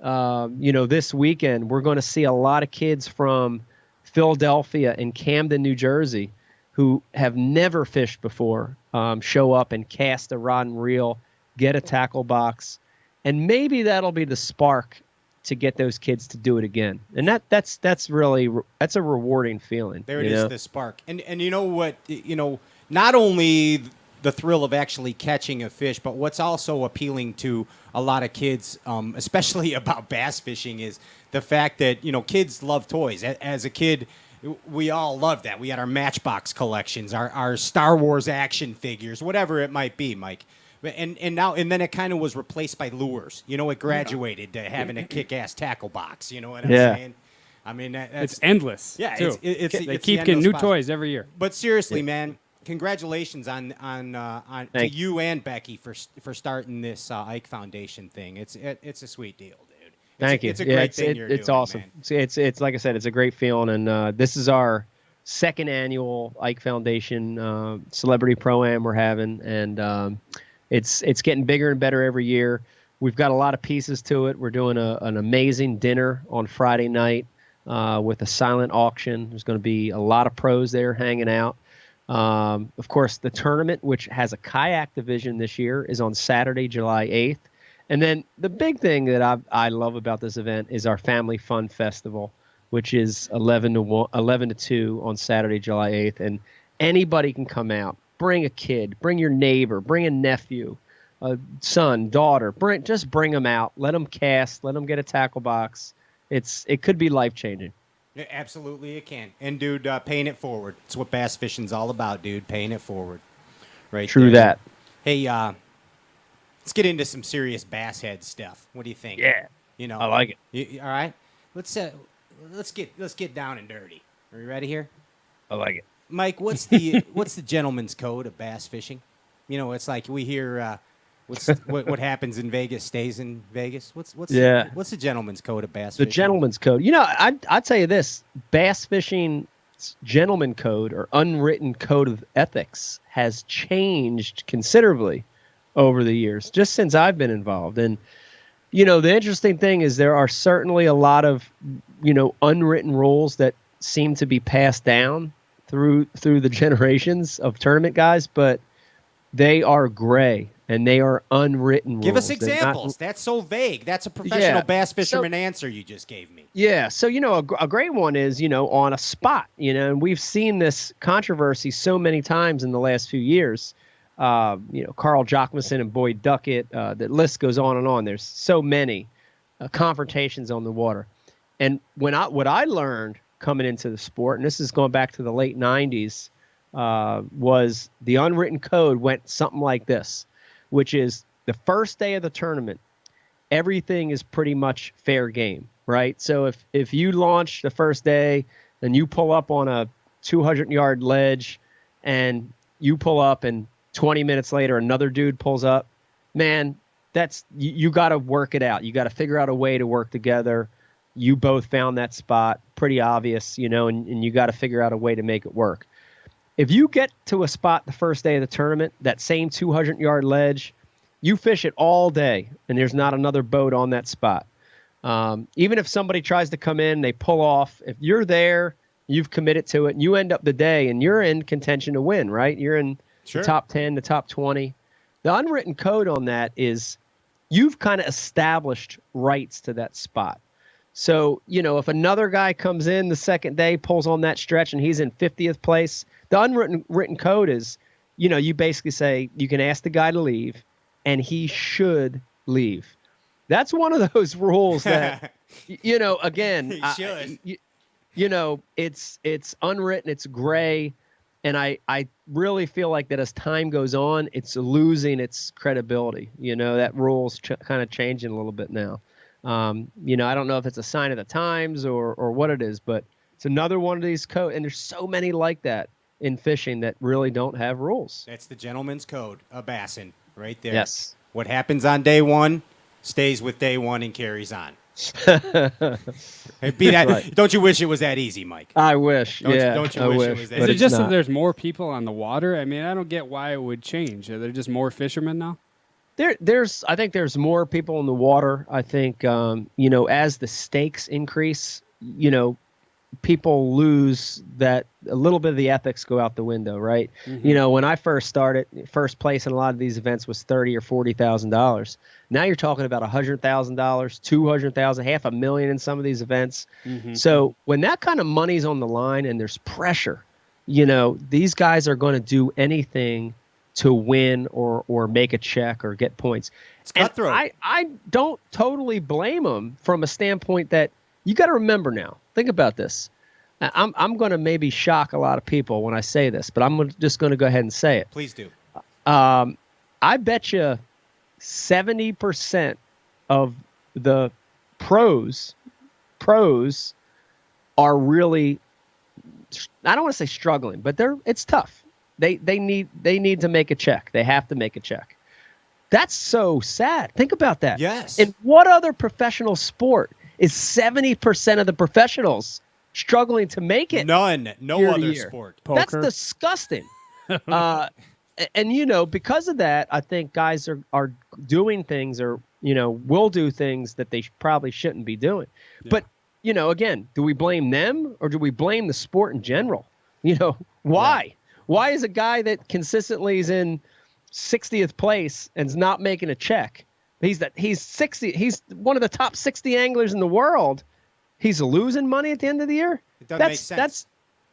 This weekend, we're going to see a lot of kids from Philadelphia and Camden, New Jersey, who have never fished before, show up and cast a rod and reel, get a tackle box. And maybe that'll be the spark to get those kids to do it again. And that's a rewarding feeling. There it is, the spark. And you know what, not only the thrill of actually catching a fish, but what's also appealing to a lot of kids, especially about bass fishing, is the fact that, kids love toys. As a kid, we all loved that. We had our Matchbox collections, our Star Wars action figures, whatever it might be, Mike. And then it kind of was replaced by lures. It graduated to having a kick-ass tackle box. You know what I'm saying? I mean, it's endless. Yeah, too. They keep getting new toys every year. But seriously, man, congratulations on to you and Becky for starting this Ike Foundation thing. It's a sweet deal, dude. Thank you. It's a great thing you're doing. It's awesome. Man. It's like I said, it's a great feeling, and this is our second annual Ike Foundation Celebrity Pro-Am we're having, and it's getting bigger and better every year. We've got a lot of pieces to it. We're doing an amazing dinner on Friday night with a silent auction. There's going to be a lot of pros there hanging out. Of course, the tournament, which has a kayak division this year, is on Saturday, July 8th. And then the big thing that I love about this event is our Family Fun Festival, which is 11 to 2 on Saturday, July 8th. And anybody can come out. Bring a kid, bring your neighbor, bring a nephew, a son, daughter. Just bring them out. Let them cast. Let them get a tackle box. It could be life-changing. Yeah, absolutely, it can. And, dude, paying it forward. It's what bass fishing's all about, dude. Paying it forward. Right. True there. that. Hey, let's get into some serious bass head stuff. What do you think? Yeah. I like it. All right. Let's get down and dirty. Are you ready here? I like it. Mike, what's the gentleman's code of bass fishing? It's like we hear what happens in Vegas stays in Vegas. What's the gentleman's code of bass fishing? The gentleman's code. I'd tell you this: bass fishing gentleman code or unwritten code of ethics has changed considerably over the years, just since I've been involved. And the interesting thing is there are certainly a lot of unwritten rules that seem to be passed down through the generations of tournament guys, but they are gray and they are unwritten rules. Give us examples. That's so vague. That's a professional bass fisherman answer you just gave me. Yeah. So, a great one is, on a spot, and we've seen this controversy so many times in the last few years. Carl Jochimson and Boyd Duckett, the list goes on and on. There's so many confrontations on the water. And what I learned coming into the sport, and this is going back to the late 90s, was the unwritten code went something like this, which is the first day of the tournament, everything is pretty much fair game, right? So if you launch the first day and you pull up on a 200-yard ledge and you pull up and 20 minutes later another dude pulls up, man, you got to work it out. You got to figure out a way to work together. You both found that spot, pretty obvious, and you got to figure out a way to make it work. If you get to a spot the first day of the tournament, that same 200-yard ledge, you fish it all day, and there's not another boat on that spot. Even if somebody tries to come in, they pull off. If you're there, you've committed to it, and you end up the day, and you're in contention to win, right? You're in the top 10, the top 20. The unwritten code on that is you've kind of established rights to that spot. So, if another guy comes in the second day, pulls on that stretch, and he's in 50th place, the unwritten code is, you basically say you can ask the guy to leave, and he should leave. That's one of those rules that, again, he should. It's unwritten, it's gray, and I really feel like that as time goes on, it's losing its credibility. That rule's kind of changing a little bit now. I don't know if it's a sign of the times or what it is, but it's another one of these codes. And there's so many like that in fishing that really don't have rules. That's the gentleman's code of bassing right there. Yes. What happens on day one stays with day one and carries on. Right. Don't you wish it was that easy, Mike? I wish. Don't you wish it was that easy? Is it just not. that there's more people on the water? I mean, I don't get why it would change. Are there just more fishermen now? I think there's more people in the water. I think, as the stakes increase, people lose that a little bit of the ethics go out the window, right? Mm-hmm. When I first started, first place in a lot of these events was $30,000 or $40,000. Now you're talking about $100,000, $200,000, $500,000 in some of these events. Mm-hmm. So when that kind of money's on the line and there's pressure, these guys are going to do anything to win or make a check or get points. It's cutthroat. And I don't totally blame them from a standpoint that you got to remember now. Think about this. I'm going to maybe shock a lot of people when I say this, but I'm just going to go ahead and say it. Please do. I bet you 70% of the pros are really, I don't want to say struggling, but it's tough. They need to make a check. They have to make a check. That's so sad. Think about that. Yes. In what other professional sport is 70% of the professionals struggling to make it? None. No year to other year? sport. That's Poker. disgusting. And because of that, I think guys are doing things or will do things that they probably shouldn't be doing. Yeah. But again, do we blame them or do we blame the sport in general? Why? Yeah. Why is a guy that consistently is in 60th place and is not making a check? He's 60. He's one of the top 60 anglers in the world. He's losing money at the end of the year. It doesn't make sense.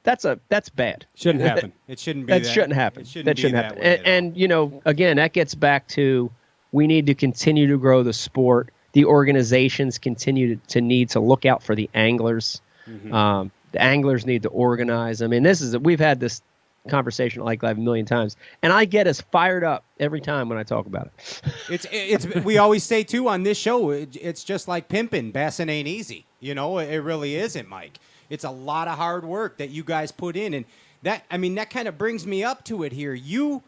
That's bad. Shouldn't happen. It shouldn't be That shouldn't happen. It shouldn't That be shouldn't that happen. way at all. And again, that gets back to we need to continue to grow the sport. The organizations continue to need to look out for the anglers. Mm-hmm. The anglers need to organize. I mean, we've had this conversation like Live a million times, and I get as fired up every time when I talk about it. It's we always say too on this show, it's just like pimping. Bassing ain't easy. It really isn't, Mike. It's a lot of hard work that you guys put in, and that kind of brings me up to it here. You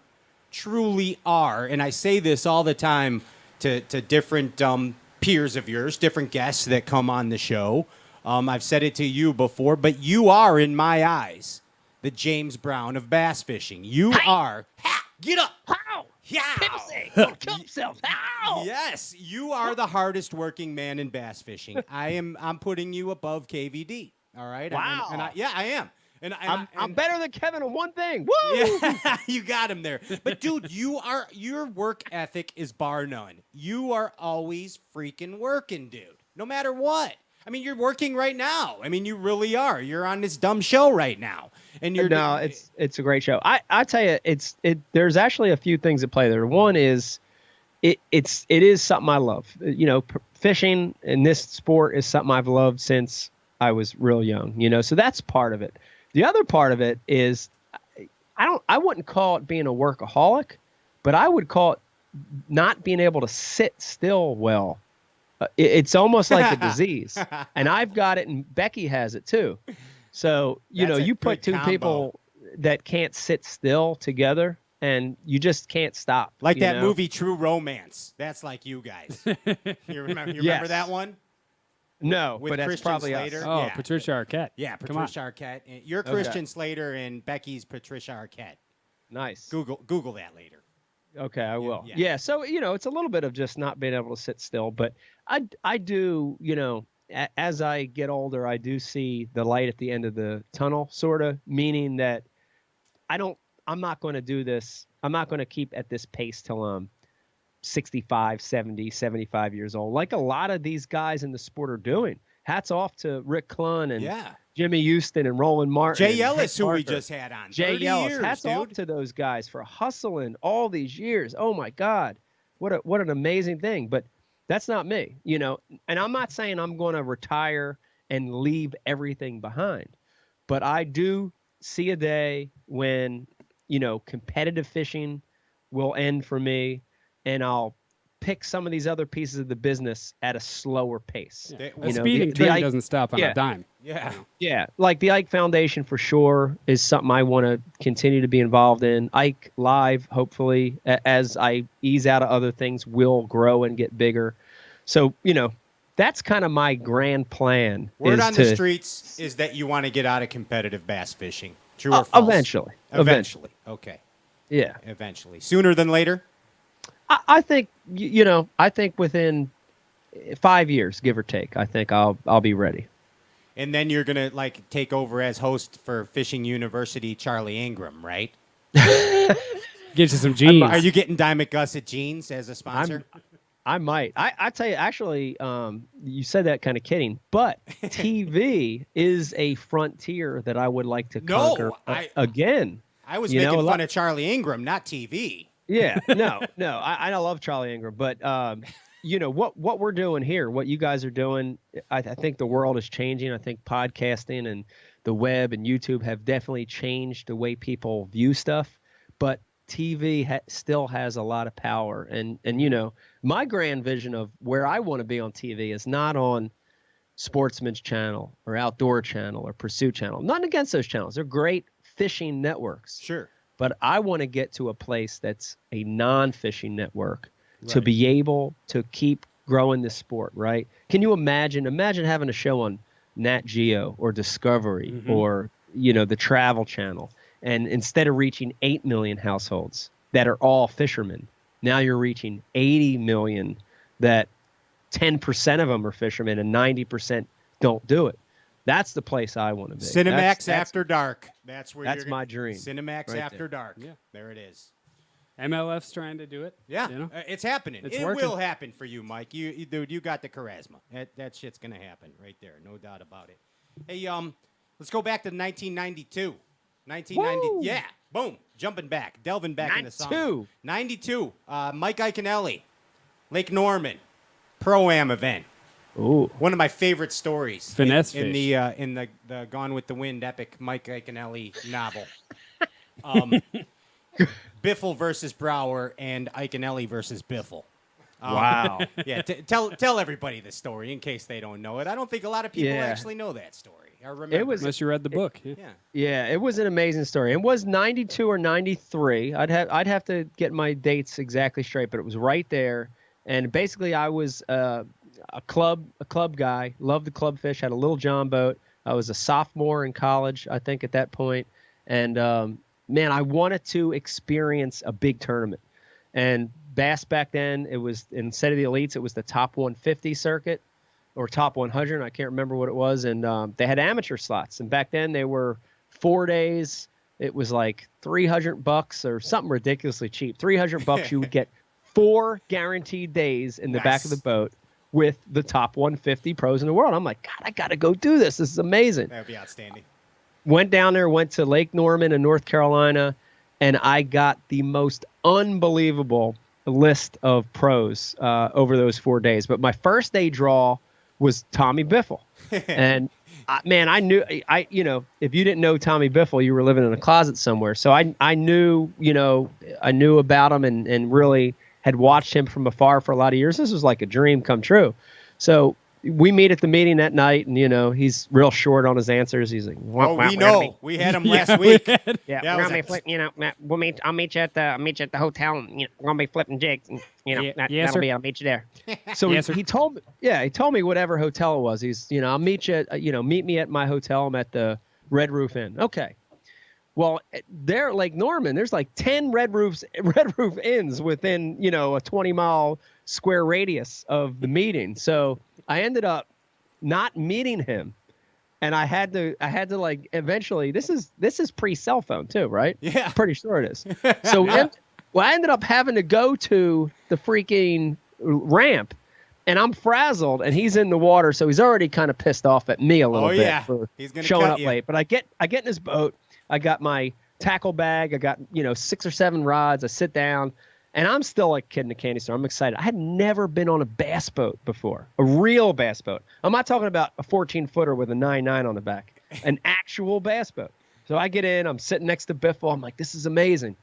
truly are, and I say this all the time to different peers of yours, different guests that come on the show. I've said it to you before, but you are, in my eyes, the James Brown of bass fishing. You are. Get up. How? Yeah. Don't kill himself. How? Yes, you are the hardest working man in bass fishing. I'm putting you above KVD. All right. Wow. I am. And I'm better than Kevin on one thing. Woo! Yeah, you got him there. But dude, your work ethic is bar none. You are always freaking working, dude. No matter what. I mean, you're working right now. I mean, you really are. You're on this dumb show right now, and you're it's a great show. I tell you, there's actually a few things at play there. One is it is something I love. Fishing in this sport is something I've loved since I was real young. So that's part of it. The other part of it is I wouldn't call it being a workaholic, but I would call it not being able to sit still well. It's almost like a disease, and I've got it, and Becky has it too. So you put two people that can't sit still together, and you just can't stop. Like that movie True Romance. That's like you guys. You remember that one? No, With but that's Christian probably Slater? us. Oh, Yeah. Patricia Arquette. Yeah, Come on. Patricia Arquette. You're Christian Slater, and Becky's Patricia Arquette. Nice. Google that later. Okay, I will. Yeah. Yeah. So, it's a little bit of just not being able to sit still, but I do, as I get older, I do see the light at the end of the tunnel, sort of, meaning that I'm not going to do this. I'm not going to keep at this pace till I'm 65, 70, 75 years old, like a lot of these guys in the sport are doing. Hats off to Rick Clunn and Jimmy Houston and Roland Martin. Jay Ellis, who we just had on. Jay 30 Ellis. years, Hats off to those guys for hustling all these years. Oh my God. What an amazing thing. But that's not me, and I'm not saying I'm going to retire and leave everything behind, but I do see a day when, competitive fishing will end for me, and I'll pick some of these other pieces of the business at a slower pace. The speeding train doesn't stop on a dime. Yeah. Yeah. Like the Ike Foundation for sure is something I want to continue to be involved in. Ike Live, hopefully, as I ease out of other things, will grow and get bigger. So, that's kind of my grand plan. Word on the streets is that you want to get out of competitive bass fishing. True or false? Eventually. Okay. Yeah. Eventually. Sooner than later? I think, I think within 5 years, give or take, I think I'll be ready. And then you're gonna like take over as host for Fishing University, Charlie Ingram, right? Get you some jeans. Are you getting Diamond Gusset jeans as a sponsor? I might. I tell you, actually, you said that kind of kidding, but TV is a frontier that I would like to conquer again. I was making fun of Charlie Ingram, not TV. Yeah, no. I love Charlie Ingram, but what we're doing here, what you guys are doing, I think the world is changing. I think podcasting and the web and YouTube have definitely changed the way people view stuff, but TV still has a lot of power. And my grand vision of where I want to be on TV is not on Sportsman's Channel or Outdoor Channel or Pursuit Channel. Nothing against those channels. They're great fishing networks. Sure. But I want to get to a place that's a non-fishing network to be able to keep growing this sport, right? Can you imagine having a show on Nat Geo or Discovery or, the Travel Channel, and instead of reaching 8 million households that are all fishermen, now you're reaching 80 million that 10% of them are fishermen and 90% don't do it. That's the place I want to be. Cinemax After Dark. That's where that's my dream. Cinemax right After there. Dark. Yeah. There it is. MLF's trying to do it. Yeah, it's happening. It will happen for you, Mike. Dude, you got the charisma. That shit's gonna happen right there, no doubt about it. Hey, let's go back to 1992. 1990. Woo! Yeah, boom, delving back into song. 92. Mike Iaconelli, Lake Norman, Pro-Am event. Ooh, one of my favorite stories. Finesse in fish. in the Gone with the Wind epic Mike Iaconelli novel. Biffle versus Brower and Iaconelli versus Biffle. Wow. Yeah, tell everybody the story in case they don't know it. I don't think a lot of people actually know that story. I remember. Unless you read the book. Yeah, it was an amazing story. It was 92 or 93. I'd have to get my dates exactly straight, but it was right there. And basically, I was a club guy. Loved the club fish. Had a little John boat. I was a sophomore in college, I think, at that point. And man, I wanted to experience a big tournament. And bass back then, it was, instead of the elites, it was the top 150 circuit or top 100. I can't remember what it was. And they had amateur slots. And back then they were 4 days. It was like $300 or something ridiculously cheap. $300, you would get 4 guaranteed days in the back of the boat with the top 150 pros in the world. I'm like, God, I got to go do this. This is amazing. That would be outstanding. Went down there, went to Lake Norman in North Carolina, and I got the most unbelievable list of pros over those 4 days. But my first day draw was Tommy Biffle. And man, I knew, if you didn't know Tommy Biffle, you were living in a closet somewhere. So I knew, I knew about him and really had watched him from afar for a lot of years. This was like a dream come true. So we meet at the meeting that night, and he's real short on his answers. He's like, we know. We had him last week. We'll meet you at the hotel. And, we're gonna be flipping jigs. And, I'll meet you there. So he told me whatever hotel it was. He's, I'll meet you. Meet me at my hotel. I'm at the Red Roof Inn. Okay. Well, there, Lake Norman, there's like 10 Red Roof Inns within, a 20-mile square radius of the meeting. So I ended up not meeting him, and I had to like eventually. This is pre-cell phone too, right? Yeah, I'm pretty sure it is. So I ended up having to go to the freaking ramp, and I'm frazzled, and he's in the water, so he's already kind of pissed off at me a little bit for showing up late. But I get in his boat. I got my tackle bag. I got 6 or 7 rods. I sit down. And I'm still like a kid in a candy store. I'm excited. I had never been on a bass boat before, a real bass boat. I'm not talking about a 14-footer with a 9.9 on the back, an actual bass boat. So I get in. I'm sitting next to Biffle. I'm like, this is amazing.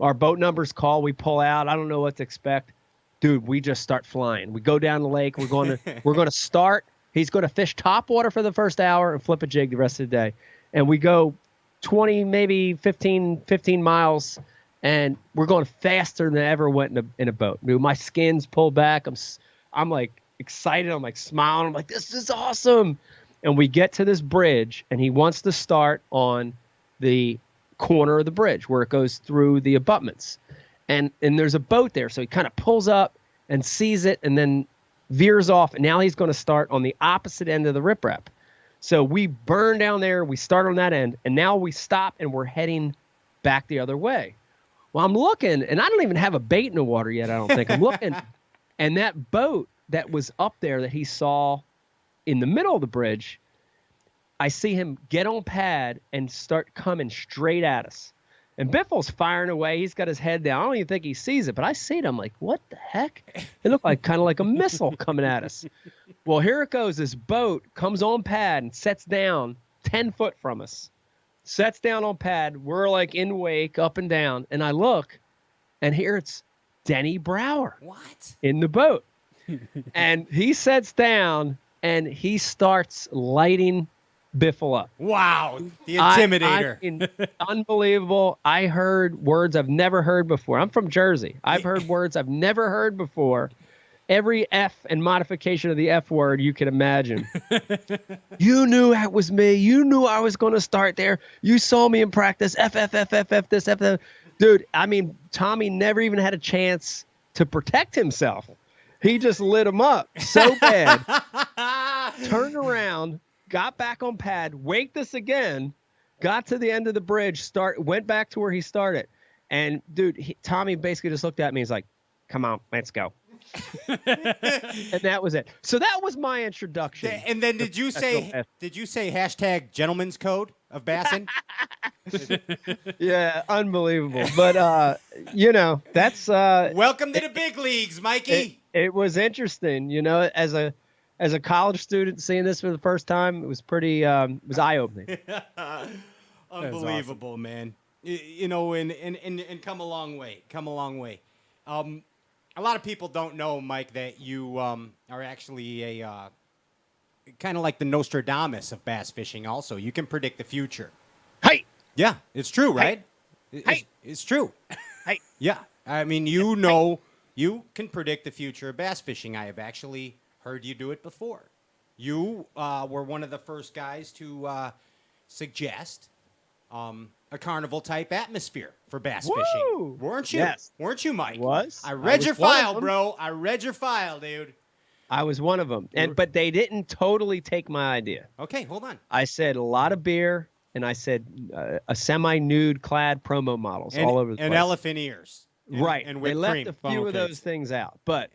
Our boat numbers call. We pull out. I don't know what to expect. Dude, we just start flying. We go down the lake. We're going to start. He's going to fish top water for the first hour and flip a jig the rest of the day. And we go 20, maybe 15 miles. And we're going faster than I ever went in a boat. Dude, my skin's pulled back. I'm like excited. I'm like smiling. I'm like, this is awesome. And we get to this bridge, and he wants to start on the corner of the bridge where it goes through the abutments. And there's a boat there. So he kind of pulls up and sees it and then veers off. And now he's going to start on the opposite end of the riprap. So we burn down there. We start on that end, and now we stop and we're heading back the other way. Well, I'm looking, and I don't even have a bait in the water yet. I don't think I'm looking, and that boat that was up there that he saw in the middle of the bridge, I see him get on pad and start coming straight at us. And Biffle's firing away. He's got his head down. I don't even think he sees it, but I see it. I'm like, what the heck? It looked like kind of like a missile coming at us. Well, here it goes. This boat comes on pad and sets down 10 foot from us. Sets down on pad. We're like in wake, up and down. And I look, and here it's Denny Brower. What? In the boat. And he sets down, and he starts lighting Biffle up. Wow, the intimidator. Unbelievable. I heard words I've never heard before. I'm from Jersey. I've heard words I've never heard before. Every F and modification of the F word you can imagine. You knew that was me. You knew I was going to start there. You saw me in practice. F, this, F. Dude, I mean, Tommy never even had a chance to protect himself. He just lit him up so bad. Turned around, got back on pad, waked us again, got to the end of the bridge, went back to where he started. And, dude, Tommy basically just looked at me. He's like, come on, let's go. And that was it. So that was my introduction. And then did you say hashtag gentleman's code of Bassin? Yeah, unbelievable. But, that's... welcome to the big leagues, Mikey. It was interesting, as a college student seeing this for the first time. It was pretty, was eye-opening. Unbelievable, awesome. Man. And come a long way. A lot of people don't know, Mike, that you are actually a kind of like the Nostradamus of bass fishing also. You can predict the future. Hey! Yeah, it's true, right? Hey! It's true. Hey! Yeah. I mean, you can predict the future of bass fishing. I have actually heard you do it before. You were one of the first guys to suggest a carnival-type atmosphere for bass fishing. Weren't you? Yes. Weren't you, Mike? I read your file, bro. I read your file, dude. I was one of them. But they didn't totally take my idea. Okay, hold on. I said a lot of beer, and I said a semi-nude clad promo models all over the place. And elephant ears. Right. And they whipped left cream. a few of those things out. But,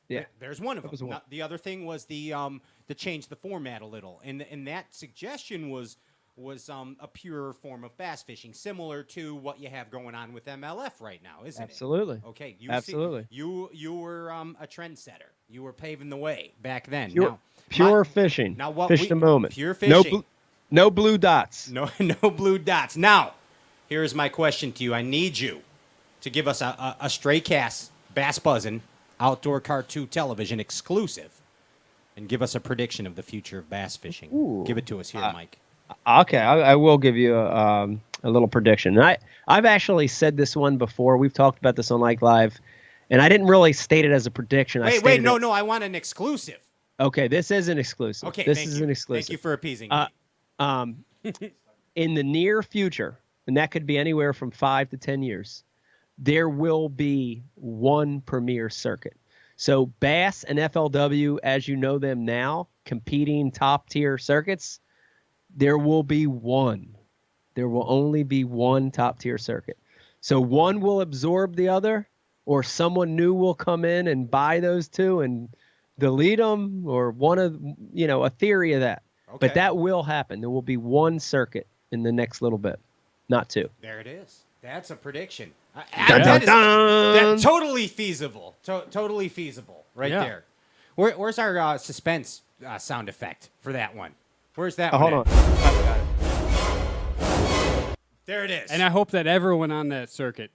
yeah. There's one of them. The other thing was to change the format a little. And that suggestion was a pure form of bass fishing, similar to what you have going on with MLF right now, isn't Absolutely. it? Okay. Absolutely. You were a trendsetter. You were paving the way back then. Pure fishing. Now what? Fish the moment. Pure fishing. No blue dots. No blue dots. Now, here's my question to you. I need you to give us a stray cast bass buzzing outdoor cartoon television exclusive, and give us a prediction of the future of bass fishing. Ooh. Give it to us here, Mike. Okay, I will give you a little prediction. And I've actually said this one before. We've talked about this on Like Live, and I didn't really state it as a prediction. Wait, no, I want an exclusive. Okay, this is an exclusive. Okay, this is an exclusive. Thank you for appeasing me. In the near future, and that could be anywhere from 5 to 10 years, there will be one premier circuit. So Bass and FLW, as you know them now, competing top-tier circuits, there will be one. There will only be one top-tier circuit. So one will absorb the other, or someone new will come in and buy those two and delete them, or a theory of that. Okay. But that will happen. There will be one circuit in the next little bit, not two. There it is. That's a prediction. That's totally feasible. Totally feasible right there. Where's our suspense sound effect for that one? Where's that one? Hold on. There it is. And I hope that everyone on that circuit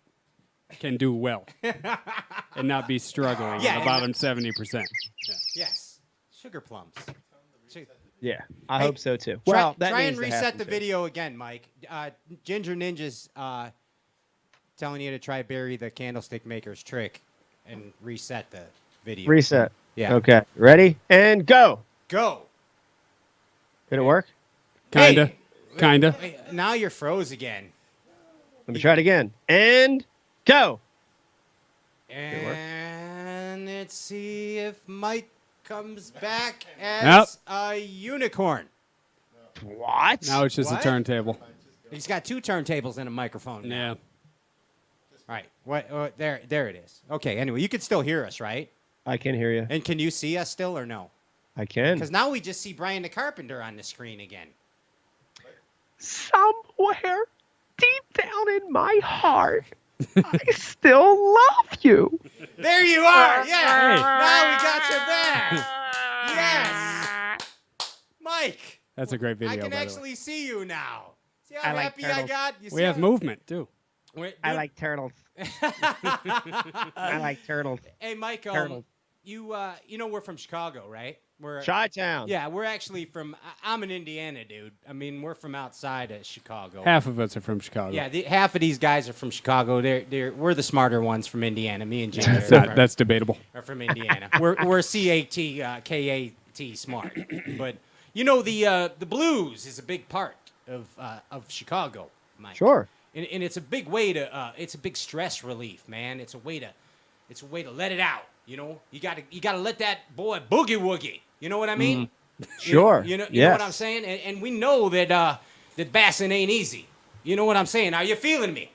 can do well and not be struggling at the bottom 70%. Yeah. Yes. Sugar plums. Yeah, I hope so too. Try and reset the video again, Mike. Ginger Ninja's telling you to try bury the candlestick maker's trick and reset the video. Reset. Yeah. Okay. Ready? And go. Go. Did it work? Kinda. Now you're froze again. Let me try it again. And go. And let's see if Mike comes back as a unicorn. What? Now it's just What? a turntable. He's got 2 turntables and a microphone now. Yeah. Right. What? There it is. Okay. Anyway, you can still hear us, right? I can hear you. And can you see us still or no? I can. Because now we just see Brian the Carpenter on the screen again. Somewhere deep down in my heart, I still love you. There you are. Yeah. Now we got you back. Yes. Mike. That's a great video. I can by the way. actually see you now. See how I like happy I turtles. got? You see We have how- movement too. I like turtles. I like turtles. Hey, Mike. Turtles. You know we're from Chicago, right? We're Chi-town. Yeah, we're actually from. I'm in Indiana, dude. I mean, we're from outside of Chicago. Half of us are from Chicago. Yeah, half of these guys are from Chicago. We're the smarter ones from Indiana. Me and Jay That's debatable. are from Indiana. we're CAT KAT smart. But you know the blues is a big part of Chicago, Mike. Sure. And it's a big way to it's a big stress relief, man. It's a way to let it out. You know, you gotta let that boy boogie woogie. You know what I mean? Sure. You know Yes. what I'm saying? And we know that that bassing ain't easy. You know what I'm saying? Are you feeling me?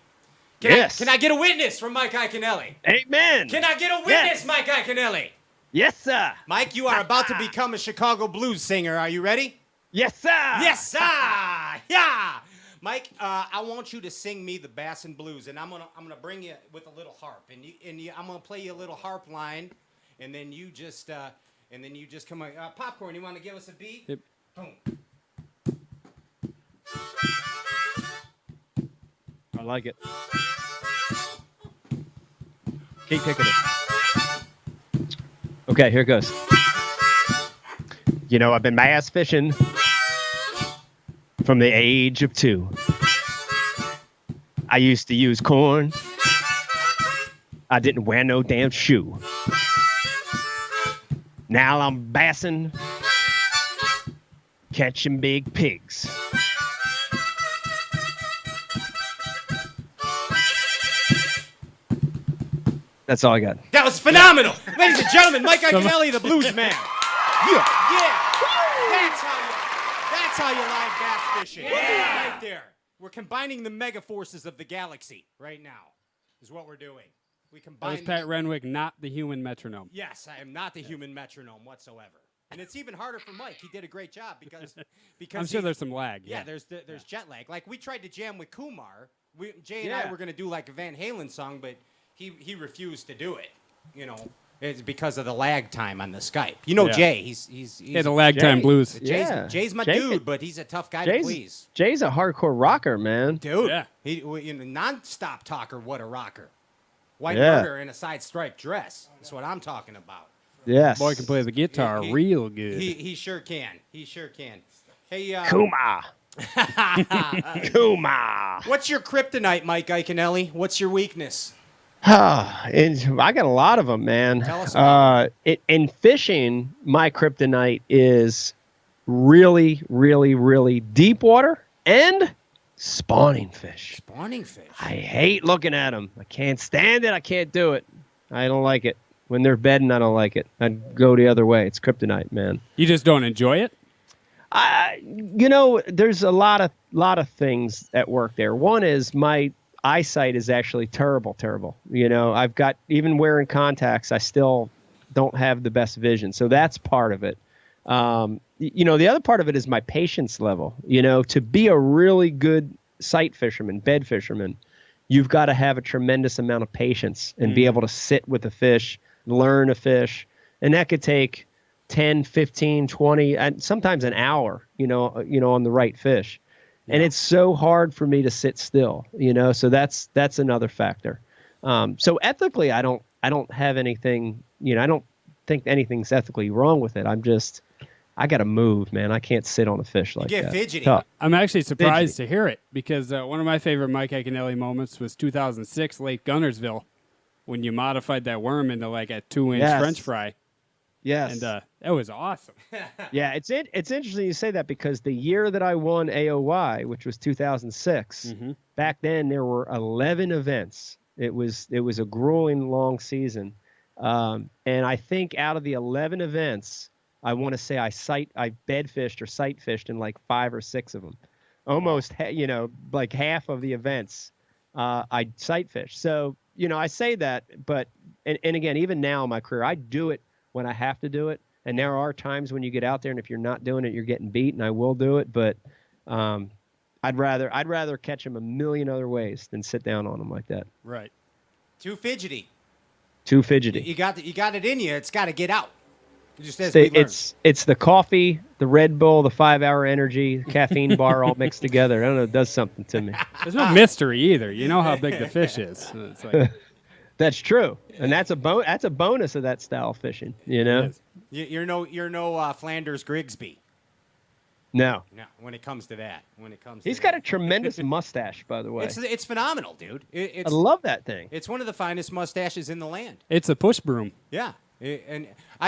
Yes. Can I get a witness from Mike Iaconelli? Amen. Can I get a witness, Mike Iaconelli? Yes, sir. Mike, you are about to become a Chicago blues singer. Are you ready? Yes, sir. Yes, sir. Yeah. Mike, I want you to sing me the bass and blues, and I'm gonna bring you with a little harp, and I'm gonna play you a little harp line, and then you just come on. Popcorn, you want to give us a beat? Yep. Boom. I like it. Keep picking it. Okay, here it goes. You know, I've been bass fishing from the age of 2. I used to use corn. I didn't wear no damn shoe. Now I'm bassing, catching big pigs. That's all I got. That was phenomenal, ladies and gentlemen. Mike Iaconelli, the blues man. Yeah. That's how you live bass fishing. Right there. We're combining the mega forces of the galaxy right now. Is what we're doing. We That combine. was Pat Renwick, not the human metronome. Yes, I am not the human metronome whatsoever. And it's even harder for Mike. He did a great job because I'm sure there's some lag. Yeah, there's jet lag. Like we tried to jam with Kumar. Jay and Yeah. I were gonna do like a Van Halen song, but he refused to do it. You know, it's because of the lag time on the Skype. You know, Yeah. Jay, he's Yeah, the lag time Jay. blues. Jay's my Jay dude, could- but he's a tough guy to please. Jay's a hardcore rocker, man. Dude, Yeah. he non-stop talker. What a rocker! White Yeah. murder in a side striped dress. That's what I'm talking about. Yes. Boy can play the guitar He- real good. He sure can. He sure can. Hey, Kuma. Kuma. what's your kryptonite, Mike Iaconelli? What's your weakness? And I got a lot of them, man. Tell us about in fishing, my kryptonite is really, really, really deep water and spawning fish. Spawning fish. I hate looking at them. I can't stand it. I can't do it. I don't like it. When they're bedding, I don't like it. I'd go the other way. It's kryptonite, man. You just don't enjoy it? There's a lot of things at work there. One is my eyesight is actually terrible. I've got, even wearing contacts, I still don't have the best vision. So that's part of it. The other part of it is my patience level. To be a really good sight fisherman, bed fisherman, you've got to have a tremendous amount of patience and be able to sit with a fish, learn a fish. And that could take 10, 15, 20, and sometimes an hour, on the right fish. Yeah. And it's so hard for me to sit still, so that's another factor. So ethically, I don't have anything, I don't think anything's ethically wrong with it. I got to move, man. I can't sit on a fish like that. You get fidgety. Tough. I'm actually surprised to hear it because one of my favorite Mike Iaconelli moments was 2006 Lake Gunnersville when you modified that worm into like a 2-inch French fry. Yes. And that was awesome. Yeah, it's interesting you say that because the year that I won AOY, which was 2006, back then there were 11 events. It was a grueling long season. And I think out of the 11 events, I want to say I bed fished or sight fished in like 5 or 6 of them. Almost, like half of the events, I sight fished. So, I say that, but, and again, even now in my career, I do it when I have to do it. And there are times when you get out there and if you're not doing it, you're getting beat, and I will do it. But I'd rather catch them a million other ways than sit down on them like that. Right. Too fidgety. Too fidgety. You got it in you. It's got to get out. Just as it's the coffee, the Red Bull, the 5-hour energy, the caffeine bar all mixed together. I don't know. It does something to me. There's no mystery either. You know how big the fish is. It's like... That's true, and that's a bonus of that style of fishing. You're no Flanders Grigsby. No, when it comes to that. He's got a tremendous mustache, by the way. It's phenomenal, dude. I love that thing. It's one of the finest mustaches in the land. It's a push broom. Yeah, and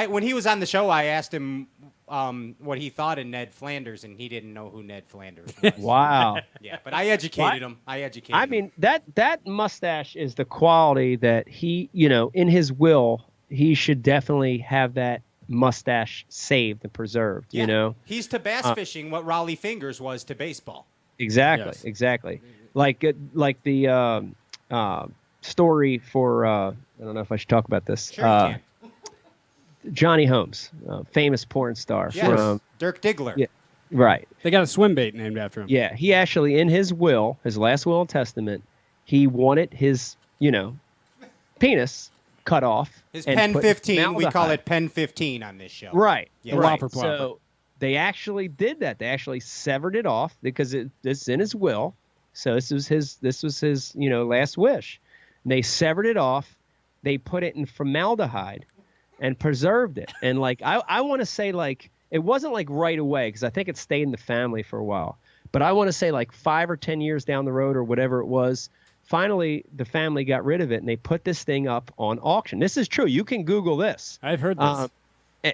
when he was on the show, I asked him what he thought of Ned Flanders, and he didn't know who Ned Flanders was. Wow. Yeah, but I educated him. I mean, that mustache is the quality that he, in his will, he should definitely have that mustache saved and preserved. Yeah. He's to bass fishing what Raleigh Fingers was to baseball. Exactly. Yes. Exactly. Like the story for I don't know if I should talk about this. Sure you can. Johnny Holmes, famous porn star from Dirk Diggler. Yeah, right. They got a swim bait named after him. Yeah, he actually, in his will, his last will and testament, he wanted his, penis cut off. His pen 15. We call it pen 15 on this show. Right. Yeah. Right. So they actually did that. They actually severed it off because it's in his will. So this was his last wish. And they severed it off. They put it in formaldehyde and preserved it. And I want to say it wasn't right away because I think it stayed in the family for a while. But I want to say 5 or 10 years down the road or whatever it was, finally the family got rid of it and they put this thing up on auction. This is true. You can Google this. I've heard this.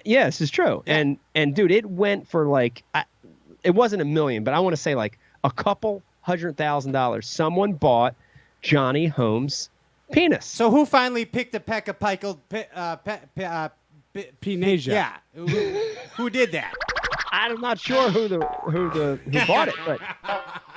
Yeah, this is true. Yeah. And dude, it went for it wasn't $1 million, but I want to say a couple $100,000. Someone bought Johnny Holmes' penis. So who finally picked a peck of pickled Penasia? Yeah. Who did that? I'm not sure who bought it, but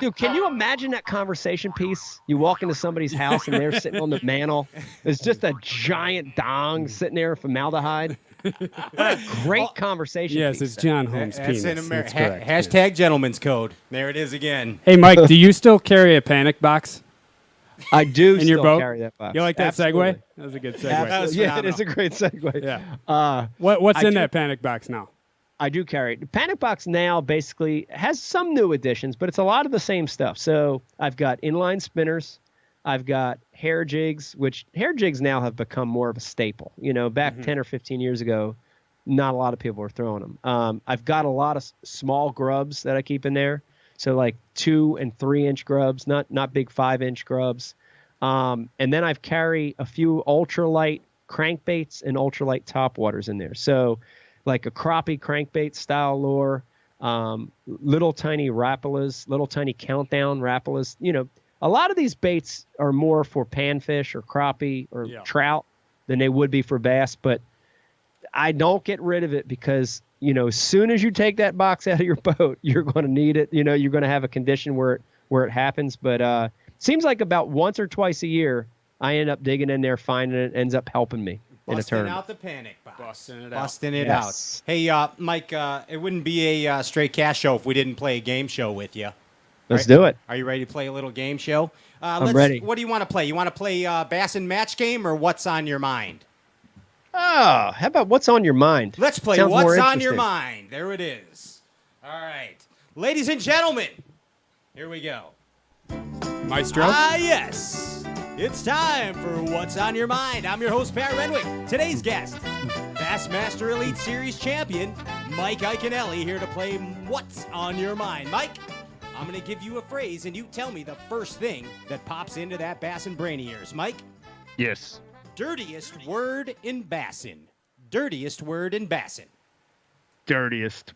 dude, can you imagine that conversation piece? You walk into somebody's house and they're sitting on the mantle. There's just a giant dong sitting there, formaldehyde. What a great conversation yes, piece. it's John Holmes' penis. That's in That's correct. Hashtag gentleman's code. There it is again. Hey, Mike, do you still carry a panic box? I do in your still boat? Carry that box. You like that Absolutely. segue? That was a good segue. Yeah, it is a great segue. Yeah. What's in that panic box now? I do carry it. The panic box now basically has some new additions, but it's a lot of the same stuff. So I've got inline spinners. I've got hair jigs, which hair jigs now have become more of a staple. Back 10 or 15 years ago, not a lot of people were throwing them. I've got a lot of small grubs that I keep in there. So 2 and 3 inch grubs, not big 5-inch grubs. And then I've carry a few ultralight crankbaits and ultralight topwaters in there. So a crappie crankbait style lure, little tiny rapalas, little tiny countdown rapalas. A lot of these baits are more for panfish or crappie or trout than they would be for bass, but I don't get rid of it because, as soon as you take that box out of your boat, you're going to need it. You're going to have a condition where it happens. But it seems like about once or twice a year, I end up digging in there, finding it, ends up helping me in a tournament. Busting out the panic box. Busting it out. Hey, Mike, it wouldn't be a straight cash show if we didn't play a game show with you. Let's do it. Are you ready to play a little game show? I'm ready. What do you want to play? You want to play Bass and Match Game or What's on Your Mind? Oh, how about What's on Your Mind? Let's play Sounds What's more on Your interesting. Mind. There it is. All right. Ladies and gentlemen, here we go. Maestro? Yes. It's time for What's on Your Mind. I'm your host, Pat Renwick. Today's guest, Bassmaster Elite Series champion, Mike Iaconelli, here to play What's on Your Mind. Mike, I'm going to give you a phrase, and you tell me the first thing that pops into that bass and brain of yours. Mike? Yes. Dirtiest word in bassin. Dirtiest word in bassin. Dirtiest.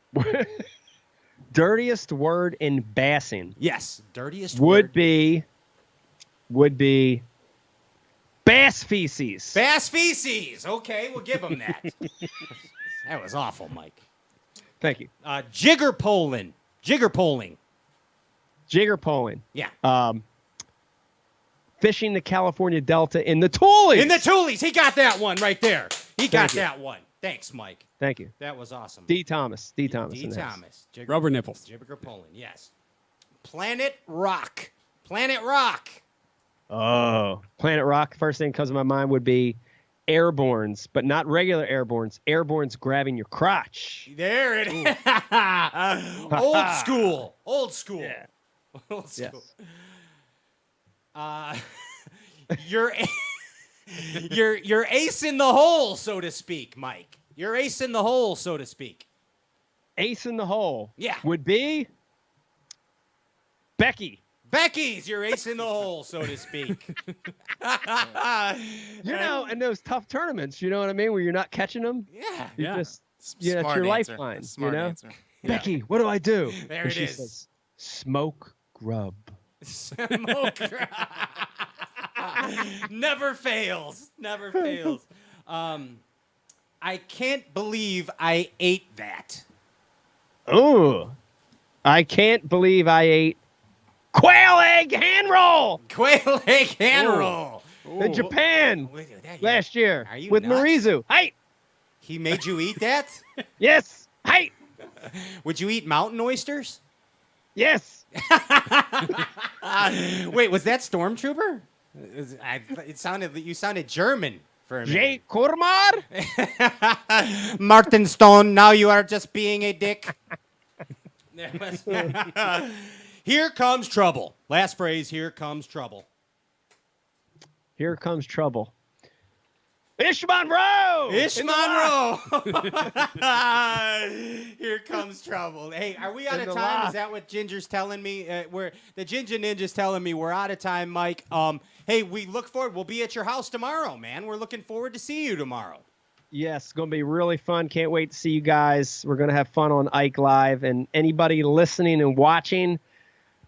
Dirtiest word in bassing. Yes, dirtiest would word. be Bass feces. Bass feces. Okay, we'll give him that. That was awful, Mike. Thank you. Jigger polling. Jigger polling. Jigger polling. Yeah. Fishing the California Delta in the Toolies. In the Toolies. He got that one right there. He got that one. Thanks, Mike. Thank you. That was awesome. D. Thomas. D. in the house. Thomas. Rubber nipples. Jigger polling. Yes. Planet Rock. Planet Rock. Oh. Planet Rock. First thing that comes to my mind would be airbornes, but not regular airbornes. Airbornes grabbing your crotch. There it is. Old school. Old school. Yeah. Old school. Yes. You're ace in the hole, so to speak, Mike. You're ace in the hole, so to speak. Ace in the hole. Yeah. Would be Becky. Becky's your ace in the hole, so to speak. You know, in those tough tournaments, you know what I mean, where you're not catching them. Yeah. You Yeah. just, yeah, it's your lifeline. Smart you know, answer. Becky, what do I do? There And it she is. says, smoke grub. Smoke. Never fails. Never fails. I can't believe I ate that. Ooh, I can't believe I ate quail egg hand roll Quail egg hand roll. in Japan Wait, that- last year Are you with nuts? Marizu. Hey, He made you eat that? yes. Hey, Would you eat mountain oysters? yes. Wait, was that Stormtrooper? It sounded you sounded German for a minute. Jay Kurmar. Martin Stone, now you are just being a dick. Here comes trouble. Last phrase, here comes trouble. Here comes trouble. Ishman Rowe. Ishman Rowe. Here comes trouble. Hey, are we out of time? Is that what Ginger's telling me? The Ginger Ninja's telling me we're out of time, Mike. Hey, we look forward. We'll be at your house tomorrow, man. We're looking forward to see you tomorrow. Yes, it's going to be really fun. Can't wait to see you guys. We're going to have fun on Ike Live. And anybody listening and watching,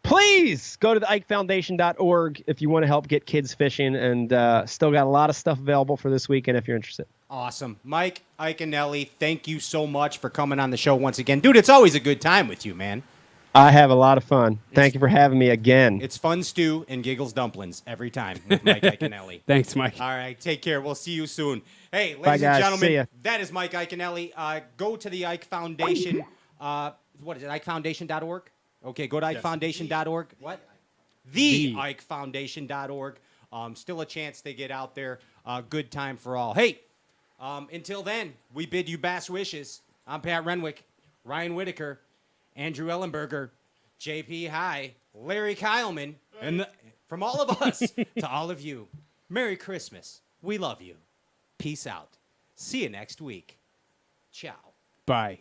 please go to the IkeFoundation.org if you want to help get kids fishing. And still got a lot of stuff available for this weekend if you're interested. Awesome. Mike Iaconelli, thank you so much for coming on the show once again. Dude, it's always a good time with you, man. I have a lot of fun. Thank you for having me again. It's fun stew and giggles dumplings every time with Mike Iaconelli. Thanks, Mike. All right, take care. We'll see you soon. Hey, ladies Bye, and guys. See gentlemen, ya. that is Mike Iaconelli. Go to the Ike Foundation. What is it, IkeFoundation.org? Okay, go to IkeFoundation.org. What? The IkeFoundation.org. Still a chance to get out there. Good time for all. Hey, until then, we bid you bass wishes. I'm Pat Renwick, Ryan Whitaker, Andrew Ellenberger, JP High, Larry Kyleman, and from all of us to all of you, Merry Christmas. We love you. Peace out. See you next week. Ciao. Bye.